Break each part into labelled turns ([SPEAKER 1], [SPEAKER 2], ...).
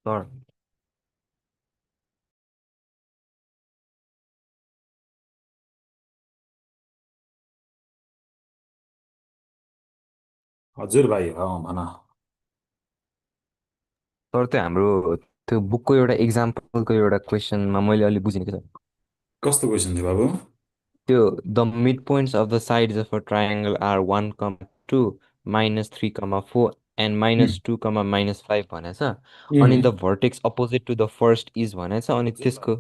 [SPEAKER 1] Sir
[SPEAKER 2] हजुर भाइ भन।
[SPEAKER 1] सर त्यो हाम्रो त्यो बुकको एउटा इक्जाम्पलको एउटा क्वेसनमा मैले अलि बुझिनँ कि सर।
[SPEAKER 2] कस्तो क्वेसन थियो बाबु?
[SPEAKER 1] त्यो the mid points of the sides of a triangle are 1,2 -3,4 and -2,-5 भनेछ। अनि
[SPEAKER 2] um,
[SPEAKER 1] the vertex opposite to the first is भनेछ। अनि त्यसको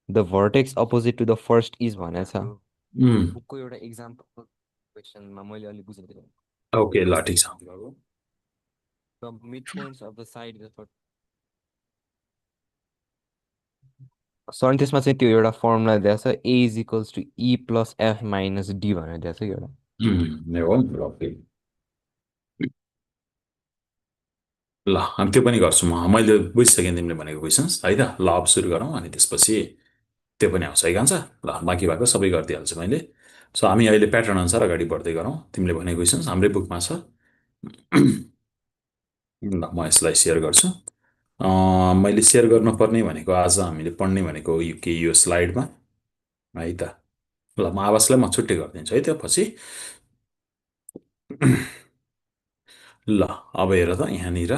[SPEAKER 1] the vertex opposite to the first is भनेछ।
[SPEAKER 2] उम्,
[SPEAKER 1] बुकको एउटा इक्जाम्पल क्वेसनमा मैले अलि बुझेँ कि सर।
[SPEAKER 2] ओके ल ठिक छ बाबु।
[SPEAKER 1] The mid points of the side of sir अनि त्यसमा चाहिँ त्यो एउटा फर्मुला दिएको छ a is equals to e plus f minus d भनेर दिएको छ कि एउटा।
[SPEAKER 2] हो ल ओके। ल अनि त्यो पनि गर्छु म। मैले बुझिसकेँ तिमीले भनेको क्वेसन्स है त। ल अब सुरु गरौँ अनि त्यसपछि त्यो पनि आउँछ है कान्छ। ल बाँकी भएको सबै गरिदिइहाल्छु मैले। सो हामी अहिले प्याटर्न अनुसार अगाडि बढ्दै गरौँ। तिमीले भनेको क्वेसन्स हाम्रै बुकमा छ। ल म यसलाई सेयर गर्छु। मैले सेयर गर्नुपर्ने भनेको आज हामीले पढ्ने भनेको यो स्लाइडमा है त। ल म आवाजलाई म छुट्टै गरिदिन्छु है त्यो पछि। ल अब हेर त यहाँनिर।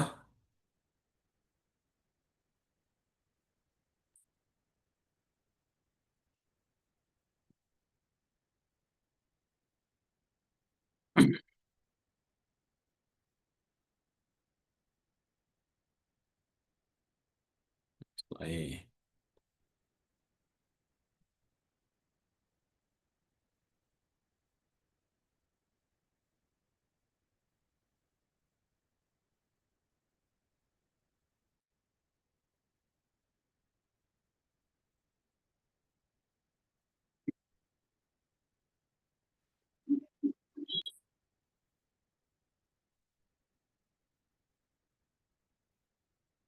[SPEAKER 2] है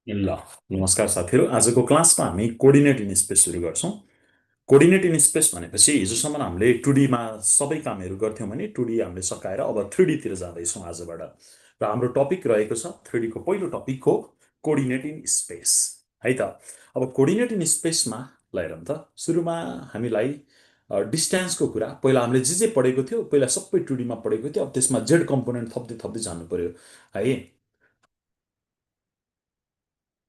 [SPEAKER 2] ल नमस्कार साथीहरू। आजको क्लासमा हामी कोअर्डिनेट इन स्पेस सुरु गर्छौँ। कोअर्डिनेट इन स्पेस भनेपछि हिजोसम्म हामीले टुडीमा सबै कामहरू गर्थ्यौँ भने टुडी हामीले सकाएर अब थ्रिडीतिर जाँदैछौँ आजबाट। र हाम्रो टपिक रहेको छ थ्रिडीको पहिलो टपिक हो कोअर्डिनेट इन स्पेस है त। अब कोअर्डिनेट इन स्पेसमा ल हेरौँ त। सुरुमा हामीलाई डिस्टेन्सको कुरा पहिला हामीले जे जे पढेको थियो पहिला सबै टुडीमा पढेको थियो। अब त्यसमा जेड कम्पोनेन्ट थप्दै थप्दै जानु पर्यो है।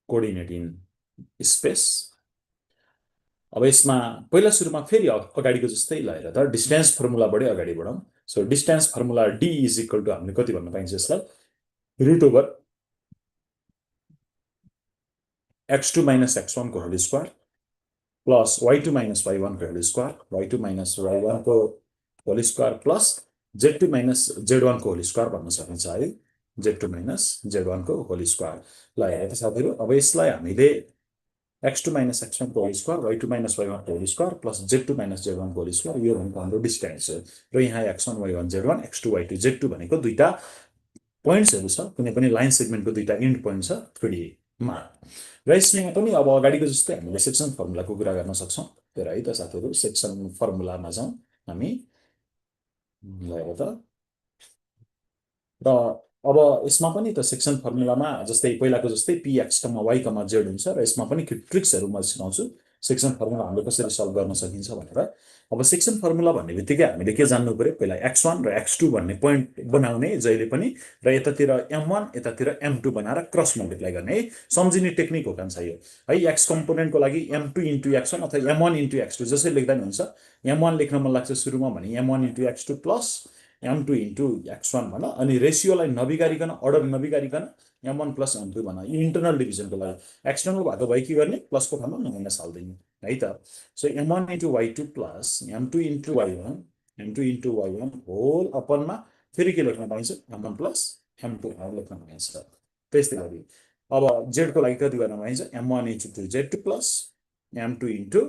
[SPEAKER 2] Coordinate in space. अब यसमा पहिला सुरुमा फेरि अगाडिको जस्तै ल हेर त डिस्टेन्स फर्मुलाबाटै अगाडि बढौँ। So distance formula d is equal to हामीले कति भन्न पाइन्छ यसलाई root over x2 minus x1 को whole square plus y2 minus y1 को whole square y2 minus y1 को whole square plus z2 minus z1 को होल स्क्वायर भन्न सकिन्छ है। z2 माइनस z1 को होल स्क्वायर। ल हेर त साथीहरू अब यसलाई हामीले x2 माइनस x1 को whole square y2 minus y1 को whole square plus z2 minus z1 को होल स्क्वायर यो भनेको हाम्रो डिस्टेन्स हो। र यहाँ x1 y1 z1 x2 y2 z2 भनेको दुईटा पोइन्ट्सहरू छ। कुनै पनि लाइन सेगमेन्टको दुईटा इन्ड पोइन्ट छ 3D मा। र यसमा पनि अब अगाडिको जस्तै हामीले सेक्सन फर्मुलाको कुरा गर्न सक्छौँ। तर है त साथीहरू सेक्सन फर्मुलामा जाउँ हामी। ल हेर त। र अब यसमा पनि त सेक्सन फर्मुलामा जस्तै पहिलाको जस्तै px, y, z हुन्छ। र यसमा पनि ट्रिक्सहरू म सिकाउँछु सेक्सन फर्मुला हामीले कसरी सल्भ गर्न सकिन्छ भनेर। अब सेक्सन फर्मुला भन्ने बित्तिकै हामीले के जान्नु पर्यो पहिला x1 र x2 भन्ने पोइन्ट बनाउने जहिले पनि। र यतातिर m1 यतातिर m2 बनाएर क्रस मल्टिप्लाई गर्ने है। सम्झिने टेक्निक हो कान्छ यो है। एक्स कम्पोनेन्टको लागि m2 इन्टु x1 अथवा m1 इन्टु x2 जसरी लेख्दा पनि हुन्छ। m1 लेख्न मन लाग्छ सुरुमा भने m1 into x2 plus m2 into x1 भन। अनि रेसियोलाई नबिगारिकन अर्डर नबिगारिकन m1 प्लस m2 भन। यो इन्टरनल डिभिजनको लागि एक्सटर्नल भएको भए के गर्ने प्लसको ठाउँमा माइनस हाल्दिने है त। So m1 into y2 plus m2 into y1 m2 into y1 whole अपनमा फेरि के लेख्न पाइन्छ m1 प्लस m2 लेख्न पाइन्छ। त्यस्तै गरी अब जेडको लागि कति गर्न पाइन्छ m1 into z2 plus m2 into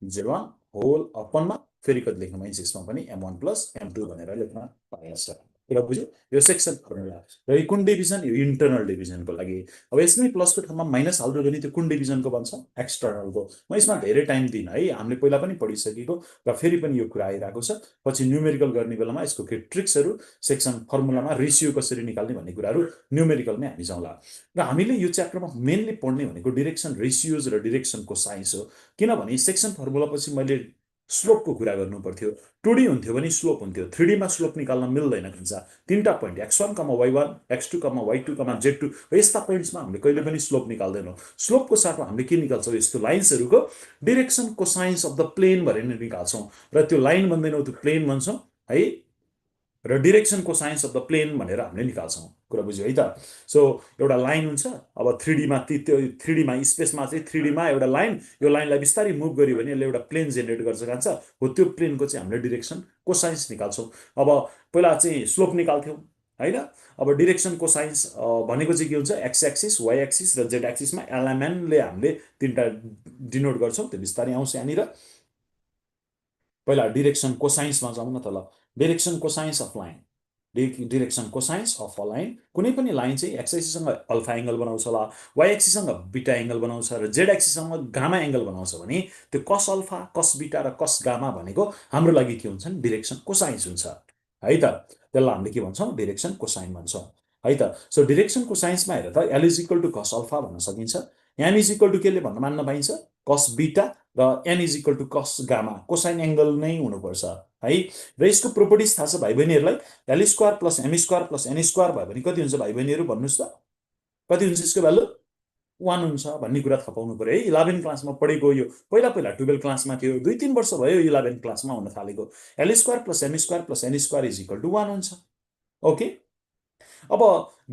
[SPEAKER 2] z1 whole अपनमा फेरि कति लेख्न पाइन्छ यसमा पनि m1 प्लस m2 भनेर लेख्न पाइन्छ। कुरा बुझ्यो यो सेक्सन फर्मुला र यो कुन डिभिजन यो इन्टरनल डिभिजनको लागि अब यसमै प्लसको ठाउँमा माइनस हाल्नु भने त्यो कुन डिभिजनको बन्छ एक्सटर्नलको म यसमा धेरै टाइम दिइनँ है हामीले पहिला पनि पढिसकेको र फेरि पनि यो कुरा आइरहेको छ पछि न्युमेरिकल गर्ने बेलामा यसको के ट्रिक्सहरू सेक्सन फर्मुलामा रेसियो कसरी निकाल्ने भन्ने कुराहरू न्युमेरिकलमै हामी जाउँला र हामीले यो च्याप्टरमा मेनली पढ्ने भनेको डिरेक्सन रेसियोज र डिरेक्सनको साइन्स हो किनभने सेक्सन फर्मुला पछि मैले स्लोपको कुरा गर्नु पर्थ्यो 2D हुन्थ्यो भने स्लोप हुन्थ्यो 3D मा स्लोप निकाल्न मिल्दैन भन्छ तीनटा point x1, y1, x2, y2, z2 यस्ता पोइन्ट्समा हामीले कहिले पनि स्लोप निकाल्दैनौँ स्लोपको साथमा हामीले के निकाल्छौँ यस्तो लाइन्सहरूको direction cosines of the plane भनेर निकाल्छौँ र त्यो लाइन भन्दैनौँ त्यो प्लेन भन्छौँ है र direction cosines of the plane भनेर हामीले निकाल्छौँ कुरा बुझ्यो है त सो एउटा लाइन हुन्छ अब 3D मा त्यो 3D मा स्पेसमा चाहिँ 3D मा एउटा लाइन यो लाइनलाई बिस्तारै मुभ गर्यो भने यसले एउटा प्लेन जेनेरेट गर्छ जान्छ हो त्यो प्लेनको चाहिँ हामीले डिरेक्सन कोसाइन्स निकाल्छौँ अब पहिला चाहिँ स्लोप निकाल्थ्यौँ होइन अब डिरेक्सन कोसाइन्स भनेको चाहिँ के हुन्छ एक्स एक्सिस वाइ एक्सिस र जेड एक्सिसमा एलएमएनले हामीले तिनवटा डिनोट गर्छौँ त्यो बिस्तारै आउँछ यहाँनिर पहिला डिरेक्सन कोसाइन्समा जाउँ न त ल direction cosines of line direction cosines of a line कुनै पनि लाइन चाहिँ एक्स एक्सिससँग अल्फा एङ्गल बनाउँछ होला वाइ एक्सिससँग बिटा एङ्गल बनाउँछ र जेड एक्सिससँग गामा एङ्गल बनाउँछ भने त्यो कस अल्फा कस बिटा र कस गामा भनेको हाम्रो लागि के हुन्छ डिरेक्सन कोसाइन्स हुन्छ है त त्यसलाई हामीले के भन्छौँ डिरेक्सन कोसाइन भन्छौँ है त सो डिरेक्सन कोसाइन्समा हेर त L is equal to cos alpha भन्न सकिन्छ एम इज इक्वल टु केले भन्न मान्न पाइन्छ कस बिटा र एन इज इक्वल टु कस गामा कोसाइन एङ्गल नै हुनुपर्छ है र यसको प्रोपर्टिज थाहा छ भाइ बहिनीहरूलाई L square plus M square plus N square भयो भने कति हुन्छ भाइ बहिनीहरू भन्नुहोस् त कति हुन्छ यसको भ्यालु 1 हुन्छ भन्ने कुरा थाहा पाउनु पर्यो है 11 क्लासमा पढेको यो पहिला 12 क्लासमा थियो 2-3 वर्ष भयो 11 क्लासमा हुन थालेको L square plus M square plus N square is equal to 1 हुन्छ ओके अब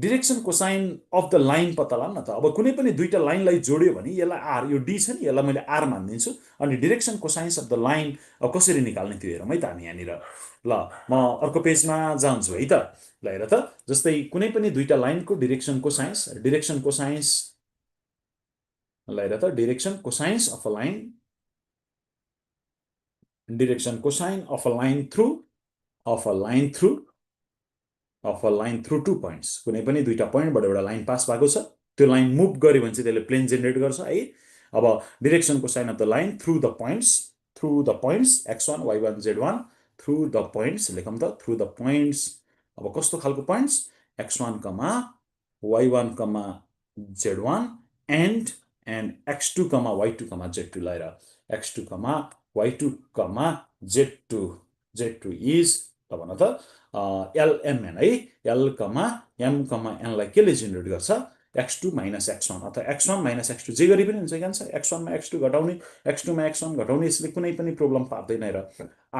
[SPEAKER 2] direction cosine of the line पत्ता लाउँ न त अब कुनै पनि दुईटा लाइनलाई जोड्यो भने यसलाई आर यो डी छ नि यसलाई मैले आर मानिदिन्छु अनि direction cosines of the line अब कसरी निकाल्ने त्यो हेरौँ है त हामी यहाँनिर ल म अर्को पेजमा जान्छु है त ल हेर त जस्तै कुनै पनि दुईटा लाइनको डिरेक्सन कोसाइन्स ल हेर त direction cosines of a line direction cosine of a line through of a line through 2 points कुनै पनि दुईटा पोइन्टबाट एउटा लाइन पास भएको छ त्यो लाइन मुभ गर्यो भने चाहिँ त्यसले प्लेन जेनेरेट गर्छ है अब direction cosine of the line through the points x1 y1 z1 through the points लेखौँ त थ्रु द पोइन्ट्स अब कस्तो खालको points x1 y1 z1 and x2 y2 z2 लिएर x2 y2 z2 इज त भन त एलएमएन है एल एमएनलाई केले जेनेरेट गर्छ x2 माइनस x1 अथवा x1 माइनस x2 जे गरी पनि हुन्छ के भन्छ x1 मा x2 घटाउने x2 मा x1 घटाउने यसले कुनै पनि प्रब्लम पार्दैन र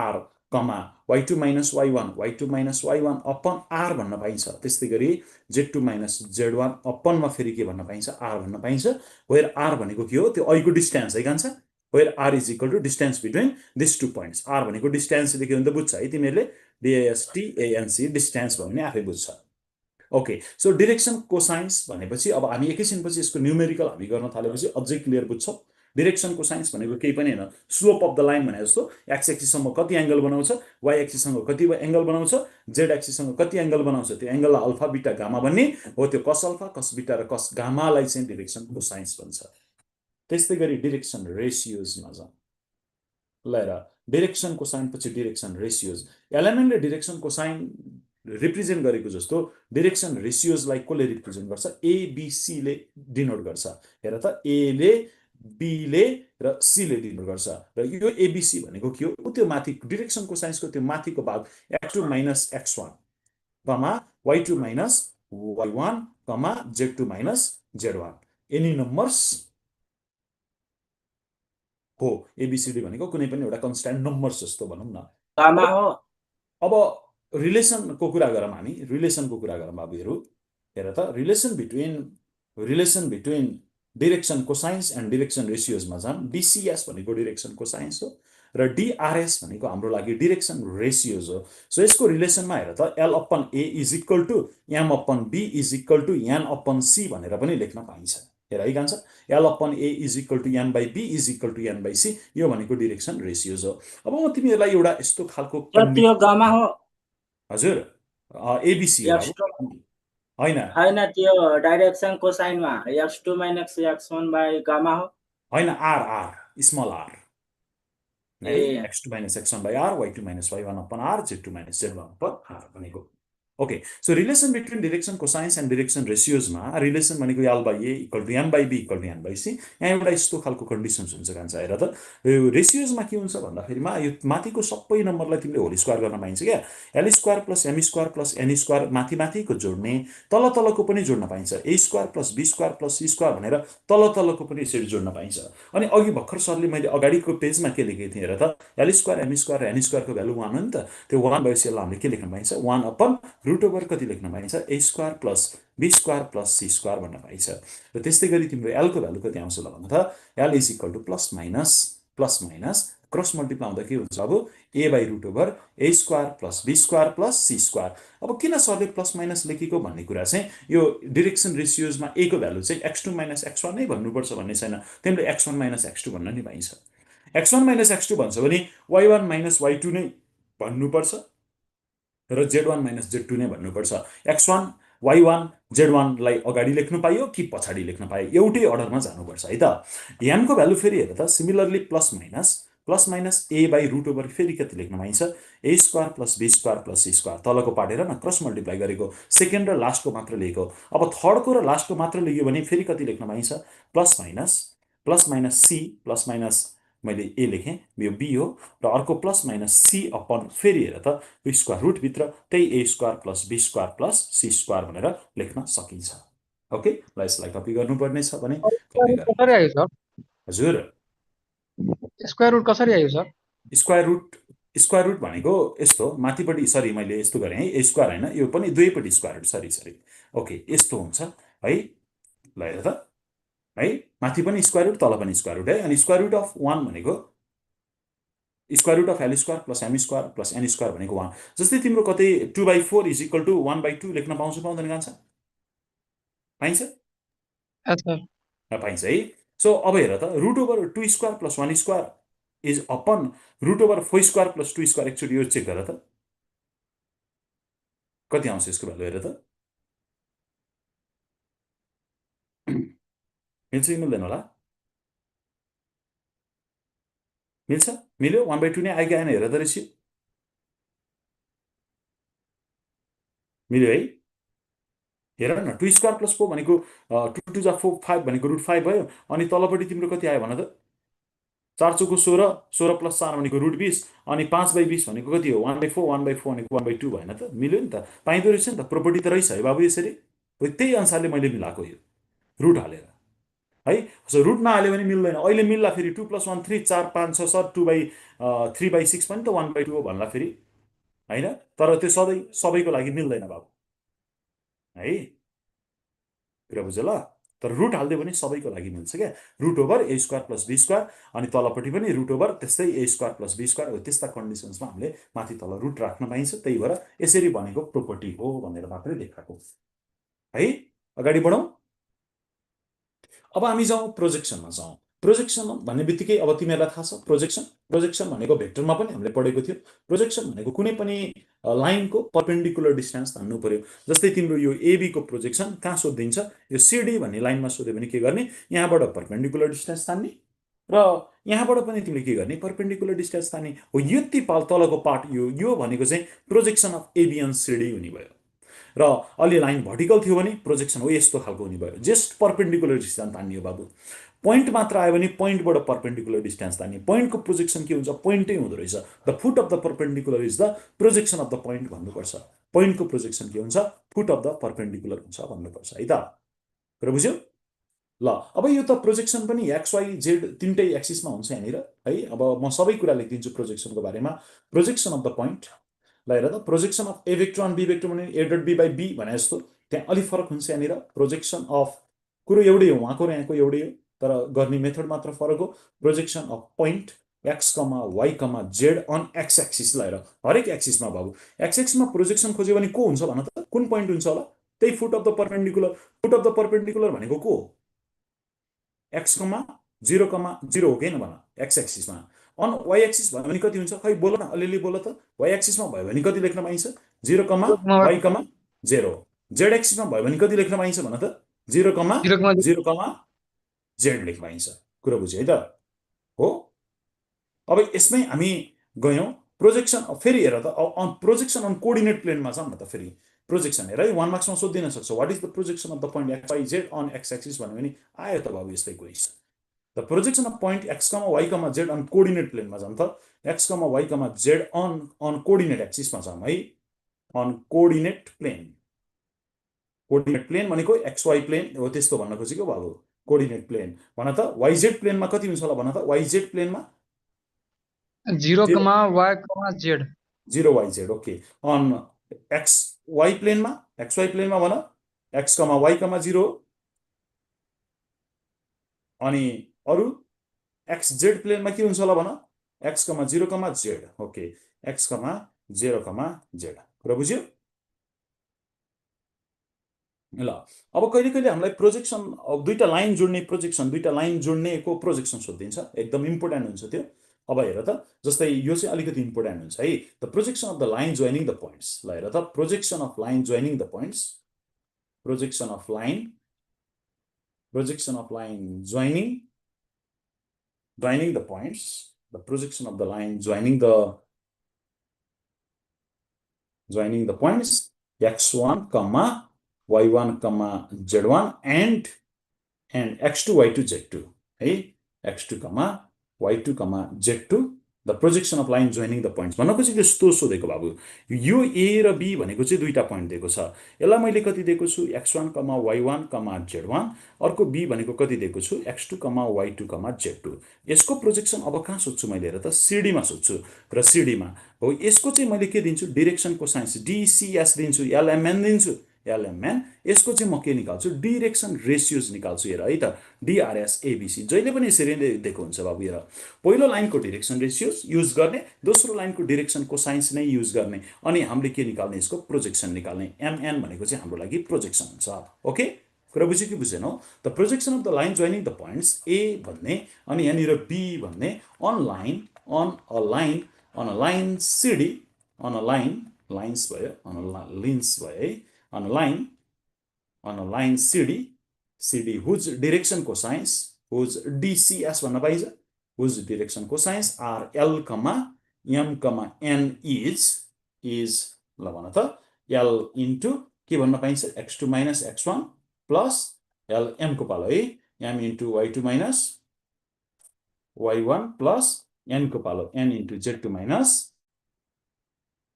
[SPEAKER 2] r y2 minus y1 upon r भन्न पाइन्छ त्यस्तै गरी z2 माइनस z1 अपनमा फेरि के भन्न पाइन्छ r भन्न पाइन्छ वेयर r भनेको के हो त्यो अहिलेको डिस्टेन्स है कान्छ where r is equal to distance between this two points r भनेको डिस्टेन्स लेख्यो भने त बुझ्छ है तिमीहरूले डिएसटिएनसी डिस्टेन्स भयो भने आफै बुझ्छ ओके सो डिरेक्सन कोसाइन्स भनेपछि अब हामी एकैछिनपछि यसको न्युमेरिकल हामी गर्न थालेपछि अझै क्लियर बुझ्छौँ डिरेक्सन कोसाइन्स भनेको केही पनि होइन स्लोप अफ द लाइन भने जस्तो एक्स एक्सिससँग कति एङ्गल बनाउँछ वाइ एक्सिससँग कति एङ्गल बनाउँछ जेड एक्सिससँग कति एङ्गल बनाउँछ त्यो एङ्गललाई अल्फा बिटा गामा भन्ने हो त्यो कस अल्फा कस बिटा र कस गामालाई चाहिँ डिरेक्सन कोसाइन्स भन्छ त्यस्तै गरी डिरेक्सन रेसियोजमा जाउँ ल हेर डिरेक्सन कोसाइन पछि डिरेक्सन रेसियोज एलएमएनले डिरेक्सन कोसाइन रिप्रेजेन्ट गरेको जस्तो डिरेक्सन रेसियोजलाई कसले रिप्रेजेन्ट गर्छ एबिसीले डिनोट गर्छ हेर त एले बीले र सीले डिनोट गर्छ र यो एबिसी भनेको के हो त्यो माथि डिरेक्सन कोसाइन्सको त्यो माथिको भाग x2 minus x1 y2 minus y1 z2 minus z1 any numbers हो एबिसिडी भनेको कुनै पनि एउटा कन्स्ट्यान्ट नम्बर जस्तो भनौँ न अब रिलेसनको कुरा गरौँ हामी रिलेसनको कुरा गरौँ बाबुहरू हेर त relation between direction cosines and direction रेसियोजमा जाम डिसिएस भनेको डिरेक्सन कोसाइन्स हो र डिआरएस भनेको हाम्रो लागि डिरेक्सन रेसियोज हो सो यसको रिलेसनमा हेर त L upon A is equal to M upon B is equal to N upon C भनेर पनि लेख्न पाइन्छ हेर है जान्छ L upon A is equal to an by B is equal to an by C यो भनेको डिरेक्सन रेसियोज हो अब म तिमीहरूलाई एउटा यस्तो खालको
[SPEAKER 3] गामा हो
[SPEAKER 2] हजुर एबिसी हो
[SPEAKER 3] एक्स टू
[SPEAKER 2] बाबु होइन
[SPEAKER 3] होइन त्यो डाइरेक्सन कोसाइनमा x2 minus x1 by gamma हो
[SPEAKER 2] होइन आर आर स्मल आर है
[SPEAKER 3] ए
[SPEAKER 2] x2 minus x1 by r y2 minus y1 upon r z2 minus z1 upon r भनेको okay so relation between direction cosines and direction रेसियोजमा relation भनेको l by a equal to m by b equal to an by c यहाँ एउटा यस्तो खालको conditions हुन्छ कान्छ हेर त यो रेसियोजमा के हुन्छ भन्दाखेरिमा यो माथिको सबै नम्बरलाई तिमीले होल स्क्वायर गर्न पाइन्छ क्या L square plus N square माथि माथिको जोड्ने तल तलको पनि जोड्न पाइन्छ ए स्क्वायर प्लस सी स्क्वायर भनेर तल तलको पनि यसरी जोड्न पाइन्छ अनि अघि भर्खर सरले मैले अगाडिको पेजमा के लेखेको थिएँ हेर त l square m square n स्क्वायरको भ्यालु 1 हो नि त त्यो 1 भएपछि यसलाई हामीले के लेख्न पाइन्छ 1 अपन रुट ओभर कति लेख्न पाइन्छ ए square plus be square plus C square भन्न पाइन्छ र त्यस्तै गरी तिम्रो एलको भ्यालु कति आउँछ ल भन्दा त L is equal to plus minus cross multiply के हुन्छ अब a by root over A square plus C square अब किन सरले प्लस माइनस लेखेको भन्ने कुरा चाहिँ यो डिरेक्सन रेसियोजमा ए को भ्यालु चाहिँ x2 माइनस x1 नै भन्नुपर्छ भन्ने छैन तिमीले x1 माइनस x2 भन्न नि पाइन्छ x1 माइनस x2 भन्छ भने y1 माइनस y2 नै भन्नुपर्छ र z1 माइनस z2 नै भन्नुपर्छ x1 y1 z1 लाई अगाडि लेख्नु पाइयो कि पछाडि लेख्न पाइयो एउटै अर्डरमा जानुपर्छ है त यानको भ्यालु फेरि हेर त similarly plus minus A by root over फेरि कति लेख्न पाइन्छ ए square plus be square plus C square तलको पार्ट हेर न क्रस मल्टिप्लाई गरेको सेकेन्ड र लास्टको मात्र लेखेको अब थर्डको र लास्टको मात्र लेख्यो भने फेरि कति लेख्न पाइन्छ plus minus C plus minus मैले ए लेखेँ यो बी हो र अर्को प्लस माइनस सी अपन फेरि हेर त स्क्वायर रुटभित्र त्यही A square plus be square plus C square भनेर लेख्न सकिन्छ ओके ल यसलाई कपी गर्नुपर्ने छ भने कपी
[SPEAKER 4] स्क्वायर रुट कसरी आयो सर
[SPEAKER 2] हजुर
[SPEAKER 4] स्क्वायर रुट कसरी आयो सर
[SPEAKER 2] स्क्वायर रुट भनेको यस्तो माथिपट्टि सरी मैले यस्तो गरेँ है ए स्क्वायर होइन यो पनि दुवैपट्टि स्क्वायर रुट सरी ओके यस्तो हुन्छ है ल हेर त है माथि पनि स्क्वायर रुट तल पनि स्क्वायर रुट है अनि स्क्वायर रुट अफ 1 भनेको square root of L square plus M square plus N square भनेको 1 जस्तै तिम्रो कतै 2/4 इज इक्वल टु 1/2 लेख्न पाउँछ पाउँदैन कान्छ पाइन्छ पाइन्छ है सो अब हेर त root over 2 square plus 1 square is upon root over 4 square plus 2 square एकचोटि यो चेक गर त कति आउँछ यसको भ्यालु हेर त मिल्छ कि मिल्दैन होला मिल्छ मिल्यो 1/2 नै आयो कि आएन हेर त रेसियो मिल्यो है हेर न 2 स्क्वायर प्लस 4 भनेको 2 2 जा 4 5 भनेको रुट 5 भयो अनि तलपट्टि तिम्रो कति आयो भन त 4 चौको 16 16 प्लस 4 भनेको रुट 20 अनि 5/20 भनेको कति हो 1/4 1/4 भनेको 1/2 भएन त मिल्यो नि त पाइँदो रहेछ नि त प्रोपर्टी त रहेछ है बाबु यसरी त्यही अनुसारले मैले मिलाएको यो रुट हालेर है सो रुट नहाल्यो भने मिल्दैन अहिले मिल्ला फेरि 2 + 1 3 4 5 6 सर 2/3/6 पनि त 1/2 हो भन्ला फेरि होइन तर त्यो सबैको लागि मिल्दैन बाबु है कुरा बुझ्यो ल तर रुट हाल्दै पनि सबैको लागि मिल्छ क्या root over A square plus be square अनि तलपट्टि पनि रुट ओभर त्यस्तै A square plus be square हो त्यस्ता कन्डिसन्समा हामीले माथि तल रुट राख्न पाइन्छ त्यही भएर यसरी भनेको प्रोपर्टी हो भनेर मात्रै देखाएको है अगाडि बढौँ अब हामी जाउँ प्रोजेक्सनमा जाउँ प्रोजेक्सन भन्ने बित्तिकै अब तिमीहरूलाई थाहा छ प्रोजेक्सन भनेको भेक्टरमा पनि हामीले पढेको थियो प्रोजेक्सन भनेको कुनै पनि लाइनको पर्पेन्डिकुलर डिस्टेन्स तान्नु पर्यो जस्तै तिम्रो यो एबीको प्रोजेक्सन कहाँ सोधिन्छ यो सिडी भन्ने लाइनमा सोध्यो भने के गर्ने यहाँबाट पर्पेन्डिकुलर डिस्टेन्स तान्ने र यहाँबाट पनि तिमीले के गर्ने पर्पेन्डिकुलर डिस्टेन्स तान्ने हो यति तलको पार्ट यो भनेको चाहिँ projection of AB on CD हुने भयो र अलि लाइन भर्टिकल थियो भने प्रोजेक्सन हो यस्तो खालको हुने भयो जस्ट पर्पेन्डिकुलर डिस्टेन्स तान्ने हो बाबु पोइन्ट मात्र आयो भने पोइन्टबाट पर्पेन्डिकुलर डिस्टेन्स तान्ने पोइन्टको प्रोजेक्सन के हुन्छ पोइन्टै हुँदो रहेछ the foot of the perpendicular is the projection of the point भन्नुपर्छ पोइन्टको प्रोजेक्सन के हुन्छ फुट अफ द पर्पेन्डिकुलर हुन्छ भन्नुपर्छ है त कुरा बुझ्यौ ल अब यो त प्रोजेक्सन पनि एक्स वाइ जेड तिनटै एक्सिसमा हुन्छ यहाँनिर है अब म सबै कुरा लेखिदिन्छु प्रोजेक्सनको बारेमा प्रोजेक्सन अफ द पोइन्ट ल हेर त projection of A vector on B vector भने A dot B by B भने जस्तो त्यहाँ अलिक फरक हुन्छ यहाँनिर प्रोजेक्सन अफ कुरो एउटै हो उहाँको र यहाँको एउटै हो तर गर्ने मेथड मात्र फरक हो projection of point X comma Y comma Z on X axis लगाएर हरेक एक्सिसमा बाबु एक्स एक्समा प्रोजेक्सन खोज्यो भने को हुन्छ भन त कुन पोइन्ट हुन्छ होला त्यही फुट अफ द पर्पेन्डिकुलर भनेको को हो एक्स कमा 0,0 हो कि भन एक्स एक्सिसमा अन वाइ एक्सिस भयो भने कति हुन्छ खै बोल न अलिअलि बोल त वाइ एक्सिसमा भयो भने कति लेख्न पाइन्छ 0,
[SPEAKER 4] 0,
[SPEAKER 2] y, 0 z एक्सिसमा भयो भने कति लेख्न पाइन्छ भन त 0, 0, z लेख्न पाइन्छ कुरा बुझ्यो है त हो अब यसमै हामी गयौं प्रोजेक्सन फेरि हेर त प्रोजेक्सन अन कोअर्डिनेट प्लेनमा छ नि त फेरि प्रोजेक्सन हेर है 1 मार्क्समा सोधिन सक्छ what is the projection of the point x y z on x axis भन्यो भने आयो त बाबु यस्तै question the projection of point x, y, z on coordinate प्लेनमा जाम त x, y, z on coordinate एक्सिसमा छम है on कोअर्डिनेट प्लेन भनेको xy प्लेन हो त्यस्तो भन्न खोजेको बाबु कोअर्डिनेट प्लेन भन त yz प्लेनमा कति हुन्छ होला भन त yz प्लेनमा
[SPEAKER 4] 0, y, z
[SPEAKER 2] 0 yz okay on xy प्लेनमा भन x, y, 0 अनि अरु xz प्लेनमा के हुन्छ होला भन x, 0, z okay x, 0, z कुरा बुझ्यो ल अब कहिले कहिले हामीलाई प्रोजेक्सन दुईटा लाइन जोड्नेको प्रोजेक्सन सोधिन्छ एकदम इम्पोर्टेन्ट हुन्छ त्यो अब हेर त जस्तै यो चाहिँ अलिकति इम्पोर्टेन्ट हुन्छ है the projection of the line joining the points ल हेर त projection of line joining the points projection of line joining the points the projection of the line joining the points x1 y1 z1 and x2 y2 z2 है x2 y2 z2 the projection of line joining the points भन्नको चाहिँ यस्तो सोधेको बाबु यो a र b भनेको चाहिँ दुईटा पोइन्ट दिएको छ यसलाई मैले कति दिएको छु x1 y1 z1 अर्को b भनेको कति दिएको छु x2 y2 z2 यसको प्रोजेक्सन अब कहाँ सोध्छु मैले हेर त cd मा सोध्छु र cd मा हो यसको चाहिँ मैले के दिन्छु डाइरेक्सन कोसाइन dcs दिन्छु lmn दिन्छु lmn यसको चाहिँ म के निकाल्छु डाइरेक्सन रेशियोज निकाल्छु हेर है त DRS ABC जहिले पनि यसरी नै दिएको हुन्छ बाबु हेर पहिलो लाइनको डाइरेक्सन रेशियोज युज गर्ने दोस्रो लाइनको डाइरेक्सन कोसाइन्स नै युज गर्ने अनि हामीले के निकाल्ने यसको प्रोजेक्सन निकाल्ने mn भनेको चाहिँ हाम्रो लागि प्रोजेक्सन हुन्छ ओके कुरा बुझ्यो कि बुझेनौ the projection of the line joining the points A भन्ने अनि यहाँनिर B भन्ने on a line CD on a line lines भयो अन अ लिन्स भयो है on a line CD whose direction cosines whose DCS भन्न पाइन्छ whose direction cosines are L, M, N is ल भन त L into के भन्न पाइन्छ x2 minus x1 plus L M को पालो है M into y2 minus y1 plus N को पालो N into z2 minus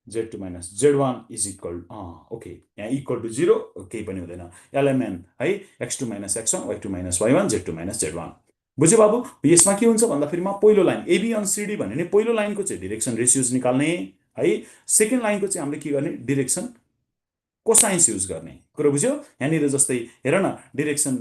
[SPEAKER 2] z1 is equal okay यहाँ equal to 0 केही पनि हुँदैन lmn है x2 minus x1 y2 minus y1 z2 minus z1 बुझ्यो बाबु यसमा के हुन्छ भन्दा फेरिमा पहिलो लाइन AB on CD भन्ने नि पहिलो लाइनको चाहिँ डाइरेक्सन रेशियोज निकाल्ने है सेकेन्ड लाइनको चाहिँ हामीले के गर्ने डाइरेक्सन कोसाइन्स युज गर्ने कुरा बुझ्यो यहाँनिर जस्तै हेर न direction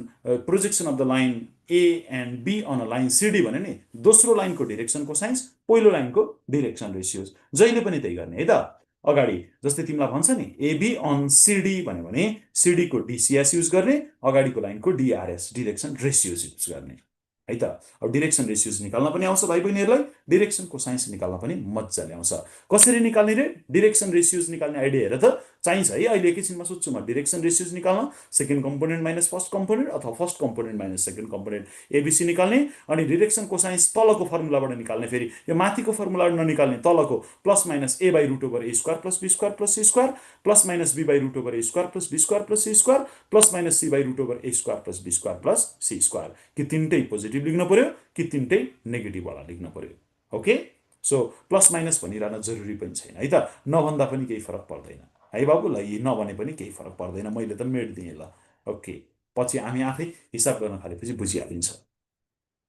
[SPEAKER 2] projection of the line A and B on a line CD भने नि दोस्रो लाइनको डाइरेक्सन कोसाइन्स पहिलो लाइनको डाइरेक्सन रेशियोज जहिले पनि त्यही गर्ने है त अगाडि जस्तै तिमीलाई भन्छ नि AB on CD भन्यो भने CD को DCS युज गर्ने अगाडिको लाइनको DRS डाइरेक्सन रेशियोज युज गर्ने है त अब डाइरेक्सन रेशियोज निकाल्न पनि आउँछ भाइ बहिनीहरुलाई डाइरेक्सन कोसाइन्स निकाल्न पनि मज्जाले आउँछ कसरी निकाल्ने रे डाइरेक्सन रेशियोज निकाल्ने आइडिया हेर त चाहिन्छ है अहिले एकैछिनमा सोध्छु म डाइरेक्सन रेशियोज निकाल्न second component minus first component अथवा first component minus second component ABC निकाल्ने अनि डाइरेक्सन कोसाइन्स तलको फर्मुलाबाट निकाल्ने फेरि यो माथिको फर्मुलाबाट ननिकाल्ने तलको plus minus a by root over a square plus b square plus c square plus minus b by root over a square plus b square plus c square plus minus c by root over a square plus b square plus c square कि तीनटै positive लेख्नु पर्यो कि तीनटै negative वाला लेख्नु पर्यो okay so plus minus भनिरहन जरुरी पनि छैन है त नभन्दा पनि केही फरक पर्दैन है बाबु ल यी नभने पनि केही फरक पर्दैन मैले त मेड दिएँ ल ओके पछि हामी आफै हिसाब गर्न थालेपछि बुझिहालिन्छ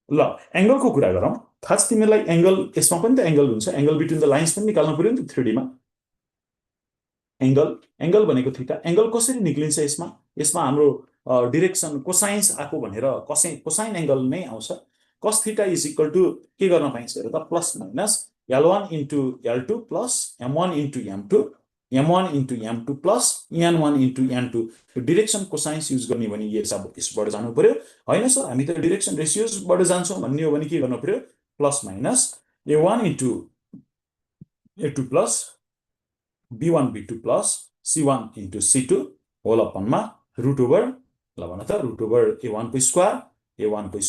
[SPEAKER 2] ल एंगलको कुरा गरौँ खास तिमीलाई एंगल यसमा पनि त एंगल हुन्छ एंगल बिट्विन द लाइन्स पनि निकाल्नु पर्यो नि 3D मा एंगल भनेको थीटा एंगल कसरी निक्लिन्छ यसमा हाम्रो डाइरेक्सन कोसाइन्स आको भनेर कोसाइन एंगल नै आउँछ cos theta is equal to के गर्न पाइन्छ हेर त plus minus L1 into L2 plus M1 into M2 M1 into M2 plus N1 into N2 direction cosines use गर्ने भने यसबाट जानु पर्यो हैन सर हामी त डाइरेक्सन रेशियोज बाट जान्छौं भन्ने हो भने के गर्नु पर्यो plus minus A1 into A2 plus b1 b2 plus c1 into c2 whole अपनमा रुट ओभर ल भन त रुट ओभर a1 को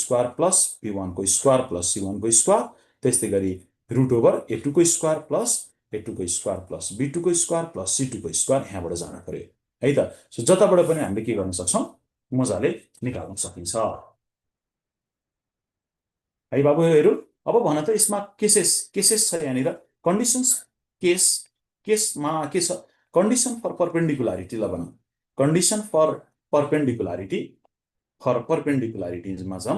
[SPEAKER 2] स्क्वायर प्लस b1 को स्क्वायर प्लस c1 को स्क्वायर त्यस्तै गरी रुट ओभर a2 को स्क्वायर प्लस a2 को स्क्वायर प्लस b2 को स्क्वायर प्लस c2 को स्क्वायर यहाँबाट जान पर्यो है त सो जताबाट पनि हामीले के गर्न सक्छौं मजाले निकाल्न सकिन्छ है बाबुहरु अब भन त यसमा केसेस छ यहाँनिर कन्डिसन्स केसमा के छ कन्डिसन फर परपेन्डिकुलारिटी ल भनौं कन्डिसन फर परपेन्डिकुलारिटीमा जाम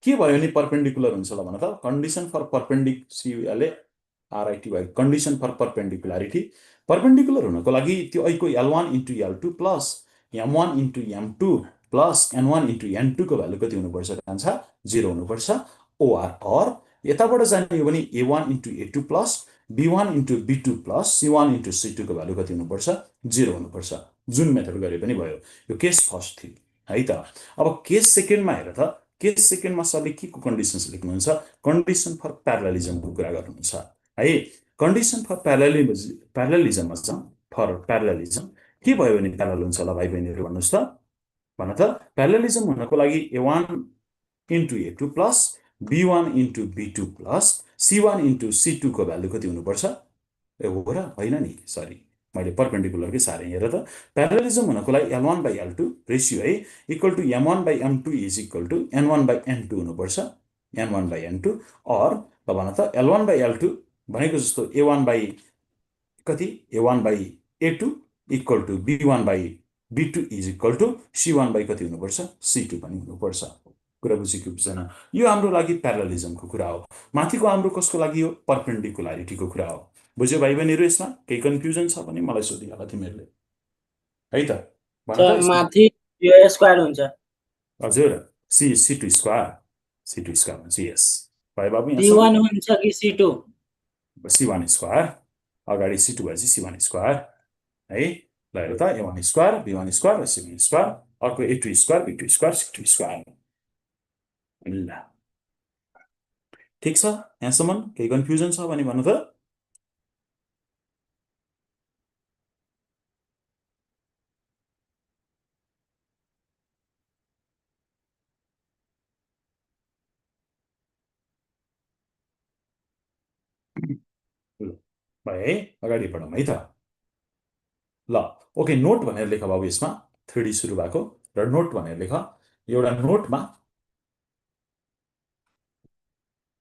[SPEAKER 2] के भयो नि परपेन्डिकुलर हुन्छ ल भन त condition for perpendicular RITY condition for perpendicularity perpendicular हुनको लागि त्यो ऐको L1 into L2 plus M1 into M2 plus N1 into N2 को भ्यालु कति हुनुपर्छ कान्छा 0 हुनुपर्छ or यताबाट जाने हो भने A1 into A2 plus B1 into B2 plus C1 into C2 को भ्यालु कति हुनुपर्छ 0 हुनुपर्छ जुन मेथड गरे पनि भयो यो केस फर्स्ट थियो है त अब केस सेकेन्डमा हेर त केस सेकेन्डमा सरले के को कन्डिसन्स लेख्नुहुन्छ कन्डिसन फर प्यारालेलिजमको कुरा गर्नुहुन्छ है कन्डिसन फर प्यारालेलिजममा जाउँ फर प्यारालेलिजम के भयो भने प्यारालेल हुन्छ ल भाइ बहिनीहरु भन्नुस् त भन त प्यारालेलिजम हुनको लागि A1 into A2 plus B1 into B2 plus C1 into C2 को भ्यालु कति हुनुपर्छ ए हो र हैन नि सरी मैले परपेन्डिकुलर के सारे हेर त प्यारालेलिजम हुनको लागि L1 by L2 रेशियो है equal to M1 by M2 is equal to N1 by N2 हुनुपर्छ N1 by N2 और ल भन त L1 by L2 भनेको जस्तो A1 by कति A1 by A2 equal to B1 by B2 is equal to C1 by कति हुनुपर्छ C2 पनि हुनुपर्छ कुरा बुझेको बुझेन यो हाम्रो लागि प्यारालेलिजमको कुरा हो माथिको हाम्रो कसको लागि हो परपेन्डिकुलारिटीको कुरा हो बुझ्यो भाइ बहिनीहरु यसमा केही कन्फ्युजन छ भने मलाई सोधिहाल तिमीहरुले है त भन त
[SPEAKER 3] माथि यो स्क्वायर हुन्छ
[SPEAKER 2] हजुर C2 स्क्वायर हुन्छ यस भाइ बाबु यहाँ
[SPEAKER 3] C1 हुन्छ कि C2
[SPEAKER 2] C1 स्क्वायर अगाडि C2 भएपछि C1 स्क्वायर है ल हेर त A1 square B1 square C1 square अर्को A2 square B2 square C2 square ल ठीक छ यहाँसम्म केही कन्फ्युजन छ भने भन्नु त भाइ है अगाडि बढौँ है त ल ओके नोट भनेर लेख बाबु यसमा 3D सुरु भएको र नोट भनेर लेख एउटा नोटमा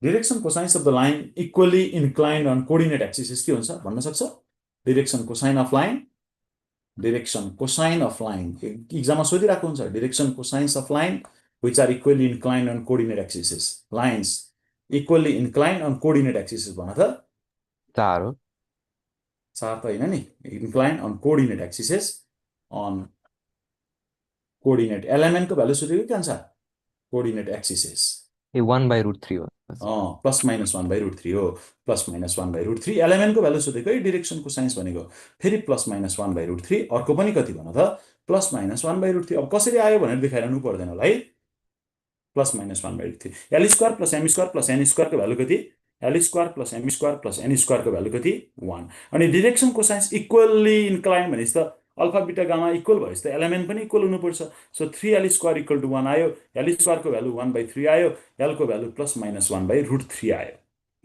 [SPEAKER 2] direction cosine of the line equally inclined on coordinate axis के हुन्छ भन्न सक्छ डिरेक्सन कोसाइन अफ लाइन एक्जाममा सोधिरहेको हुन्छ direction cosines of line which are equally inclined on coordinate axis lines equally inclined on coordinate axis भन त
[SPEAKER 1] 4 हो
[SPEAKER 2] 4 त हैन नि inclined on coordinate axis on coordinate element को भ्यालु सोधेको के आन्सर कोअर्डिनेट एक्सिस
[SPEAKER 1] ए 1/√3 हो
[SPEAKER 2] प्लस माइनस 1/√3 हो प्लस माइनस 1/√3 एलिमेन्ट को भ्यालु सोधेको है डिरेक्सन को साइन्स भनेको फेरि प्लस माइनस 1/√3 अर्को पनि कति भन त प्लस माइनस 1/√3 अब कसरी आयो भनेर देखाइरहनु पर्दैन होला है plus minus 1/√3 L square plus M square plus N square को भ्यालु कति L square plus M square plus N square को भ्यालु कति 1 अनि डिरेक्सन को साइन्स इक्वली इन्क्लाइन भनेपछि त अल्फा बीटा गामा इक्वल भएपछि त एलिमेन्ट पनि इक्वल हुनुपर्छ so 3L square equal to 1 आयो L स्क्वायर को भ्यालु 1/3 आयो L को भ्यालु प्लस माइनस 1/√3 आयो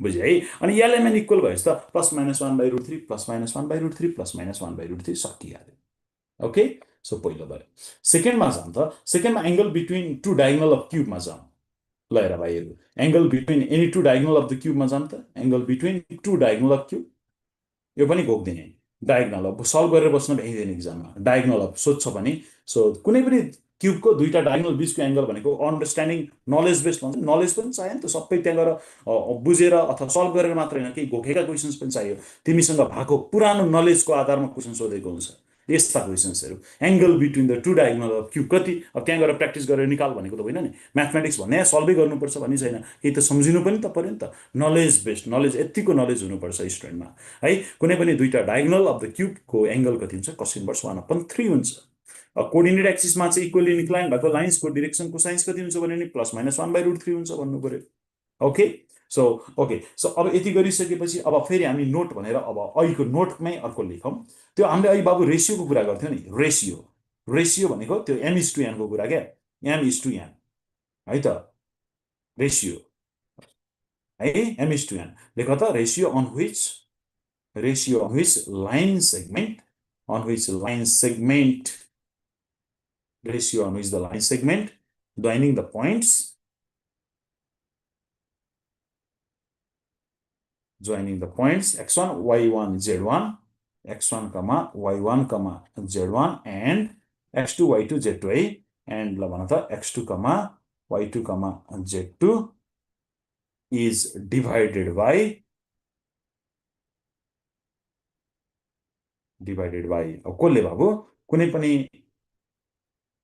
[SPEAKER 2] बुझ्यो है अनि एलिमेन्ट इक्वल भएपछि त plus minus 1/√3 plus minus 1/√3 plus minus 1/√3 सकिहाल्यो ओके सो पहिलो भयो सेकेन्डमा जाम त सेकेन्डमा angle between two diagonal of क्यूबमा जाम ल हेर भाइहरु angle between any two diagonal of the क्यूबमा जाम त angle between two diagonal of cube यो पनि घोक्दिने डायगोनल अफ सल्भ गरेर बस्न भ्याइदैन एक्जाममा डायगोनल अफ सोध्छ भने सो कुनै पनि क्यूबको दुईटा डायगोनल बीचको एंगल भनेको अन्डरस्ट्यान्डिङ नलेज बेस्ड हुन्छ नलेज पनि चाहियो नि त सबै त्यहाँ गएर बुझेर अथवा सल्भ गरेर मात्र हैन केही घोकेका क्वेशन्स पनि चाहियो तिमीसँग भएको पुरानो नलेजको आधारमा क्वेशन सोधेको हुन्छ यस्ता क्वेशन्सहरु angle between the two diagonal of cube कति अब त्यहाँ गएर प्र्याक्टिस गरेर निकाल भनेको त होइन नि म्याथमेटिक्स भन्ने सल्भै गर्नुपर्छ भन्ने छैन केही त सम्झिनु पनि त पर्यो नि त नलेज बेस्ड नलेज यतिको नलेज हुनुपर्छ स्टुडेन्टमा है कुनै पनि दुईटा डायगोनल अफ द क्यूबको एंगल कति हुन्छ cos इन्भर्स 1/3 हुन्छ कोअर्डिनेट एक्सिसमा चाहिँ इक्वली इन्क्लाइन भएको लाइन्सको डिरेक्सनको साइन्स कति हुन्छ भने नि प्लस माइनस 1/√3 हुन्छ भन्नु पर्यो ओके सो ओके, सो अब यति गरिसकेपछि अब फेरि हामी नोट भनेर अब अहिलेको नोटमै अर्को लेखौँ। त्यो हामीले अहिले बाबु रेसियोको कुरा गर्थ्यौँ नि, रेसियो भनेको त्यो M:N को कुरा क्या, M:N है त, रेसियो है, M:N लेख त, ratio on which line segment ratio on which the line segment joining the points x1 y1 z1 x1 comma y1 comma z1 and x2 y2 z2 है, and ल भन त x2 comma y2 comma z2 is divided by अब कसले बाबु कुनै पनि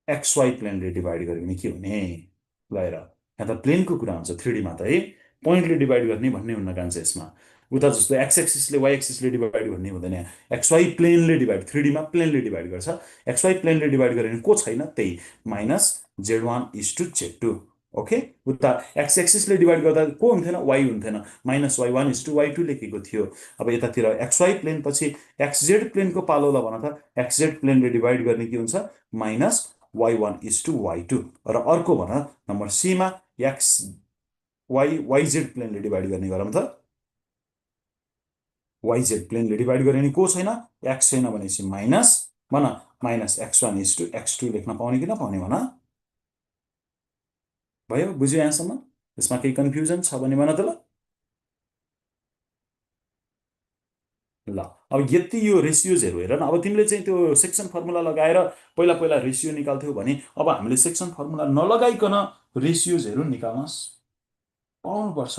[SPEAKER 2] XY प्लेनले divide गर्यो भने के हुने, ल हेर यहाँ त प्लेनको कुरा हुन्छ 3D मा त है, पोइन्टले डिभाइड गर्ने भन्ने हुन्न कान्छ यसमा, उता जस्तो x एक्सिसले y एक्सिसले डिभाइड भन्ने हुँदैन, XY प्लेनले डिभाइड, 3D मा प्लेनले डिभाइड गर्छ, XY प्लेनले डिभाइड गर्यो भने को छैन, त्यही -z1:z2, ओके। उता x एक्सिसले डिभाइड गर्दा को हुन्थेन, y हुन्थेन, -y1:y2 लेखेको थियो। अब यतातिर XY प्लेन पछि XZ प्लेनको पालो ल भन त, XZ प्लेनले डिभाइड गर्ने के हुन्छ, -y1:y2, र अर्को भन नम्बर सी मा YZ प्लेनले डिभाइड गर्ने गरौँ त, YZ प्लेनले डिभाइड गर्ने नि को छैन, x छैन भनेपछि माइनस भन -x1:x2 लेख्न पाउने कि नपाउने भन, भयो, बुझ्यो यहाँसम्म? यसमा केही कन्फ्युजन छ भने भन त ल। ल अब यति यो रेसियोजहरू हेर न, अब तिमीले चाहिँ त्यो सेक्सन फर्मुला लगाएर पहिला रेसियो निकाल्थ्यौ भने अब हामीले सेक्सन फर्मुला नलगाइकन रेसियोजहरू निकाल्न पाउनुपर्छ,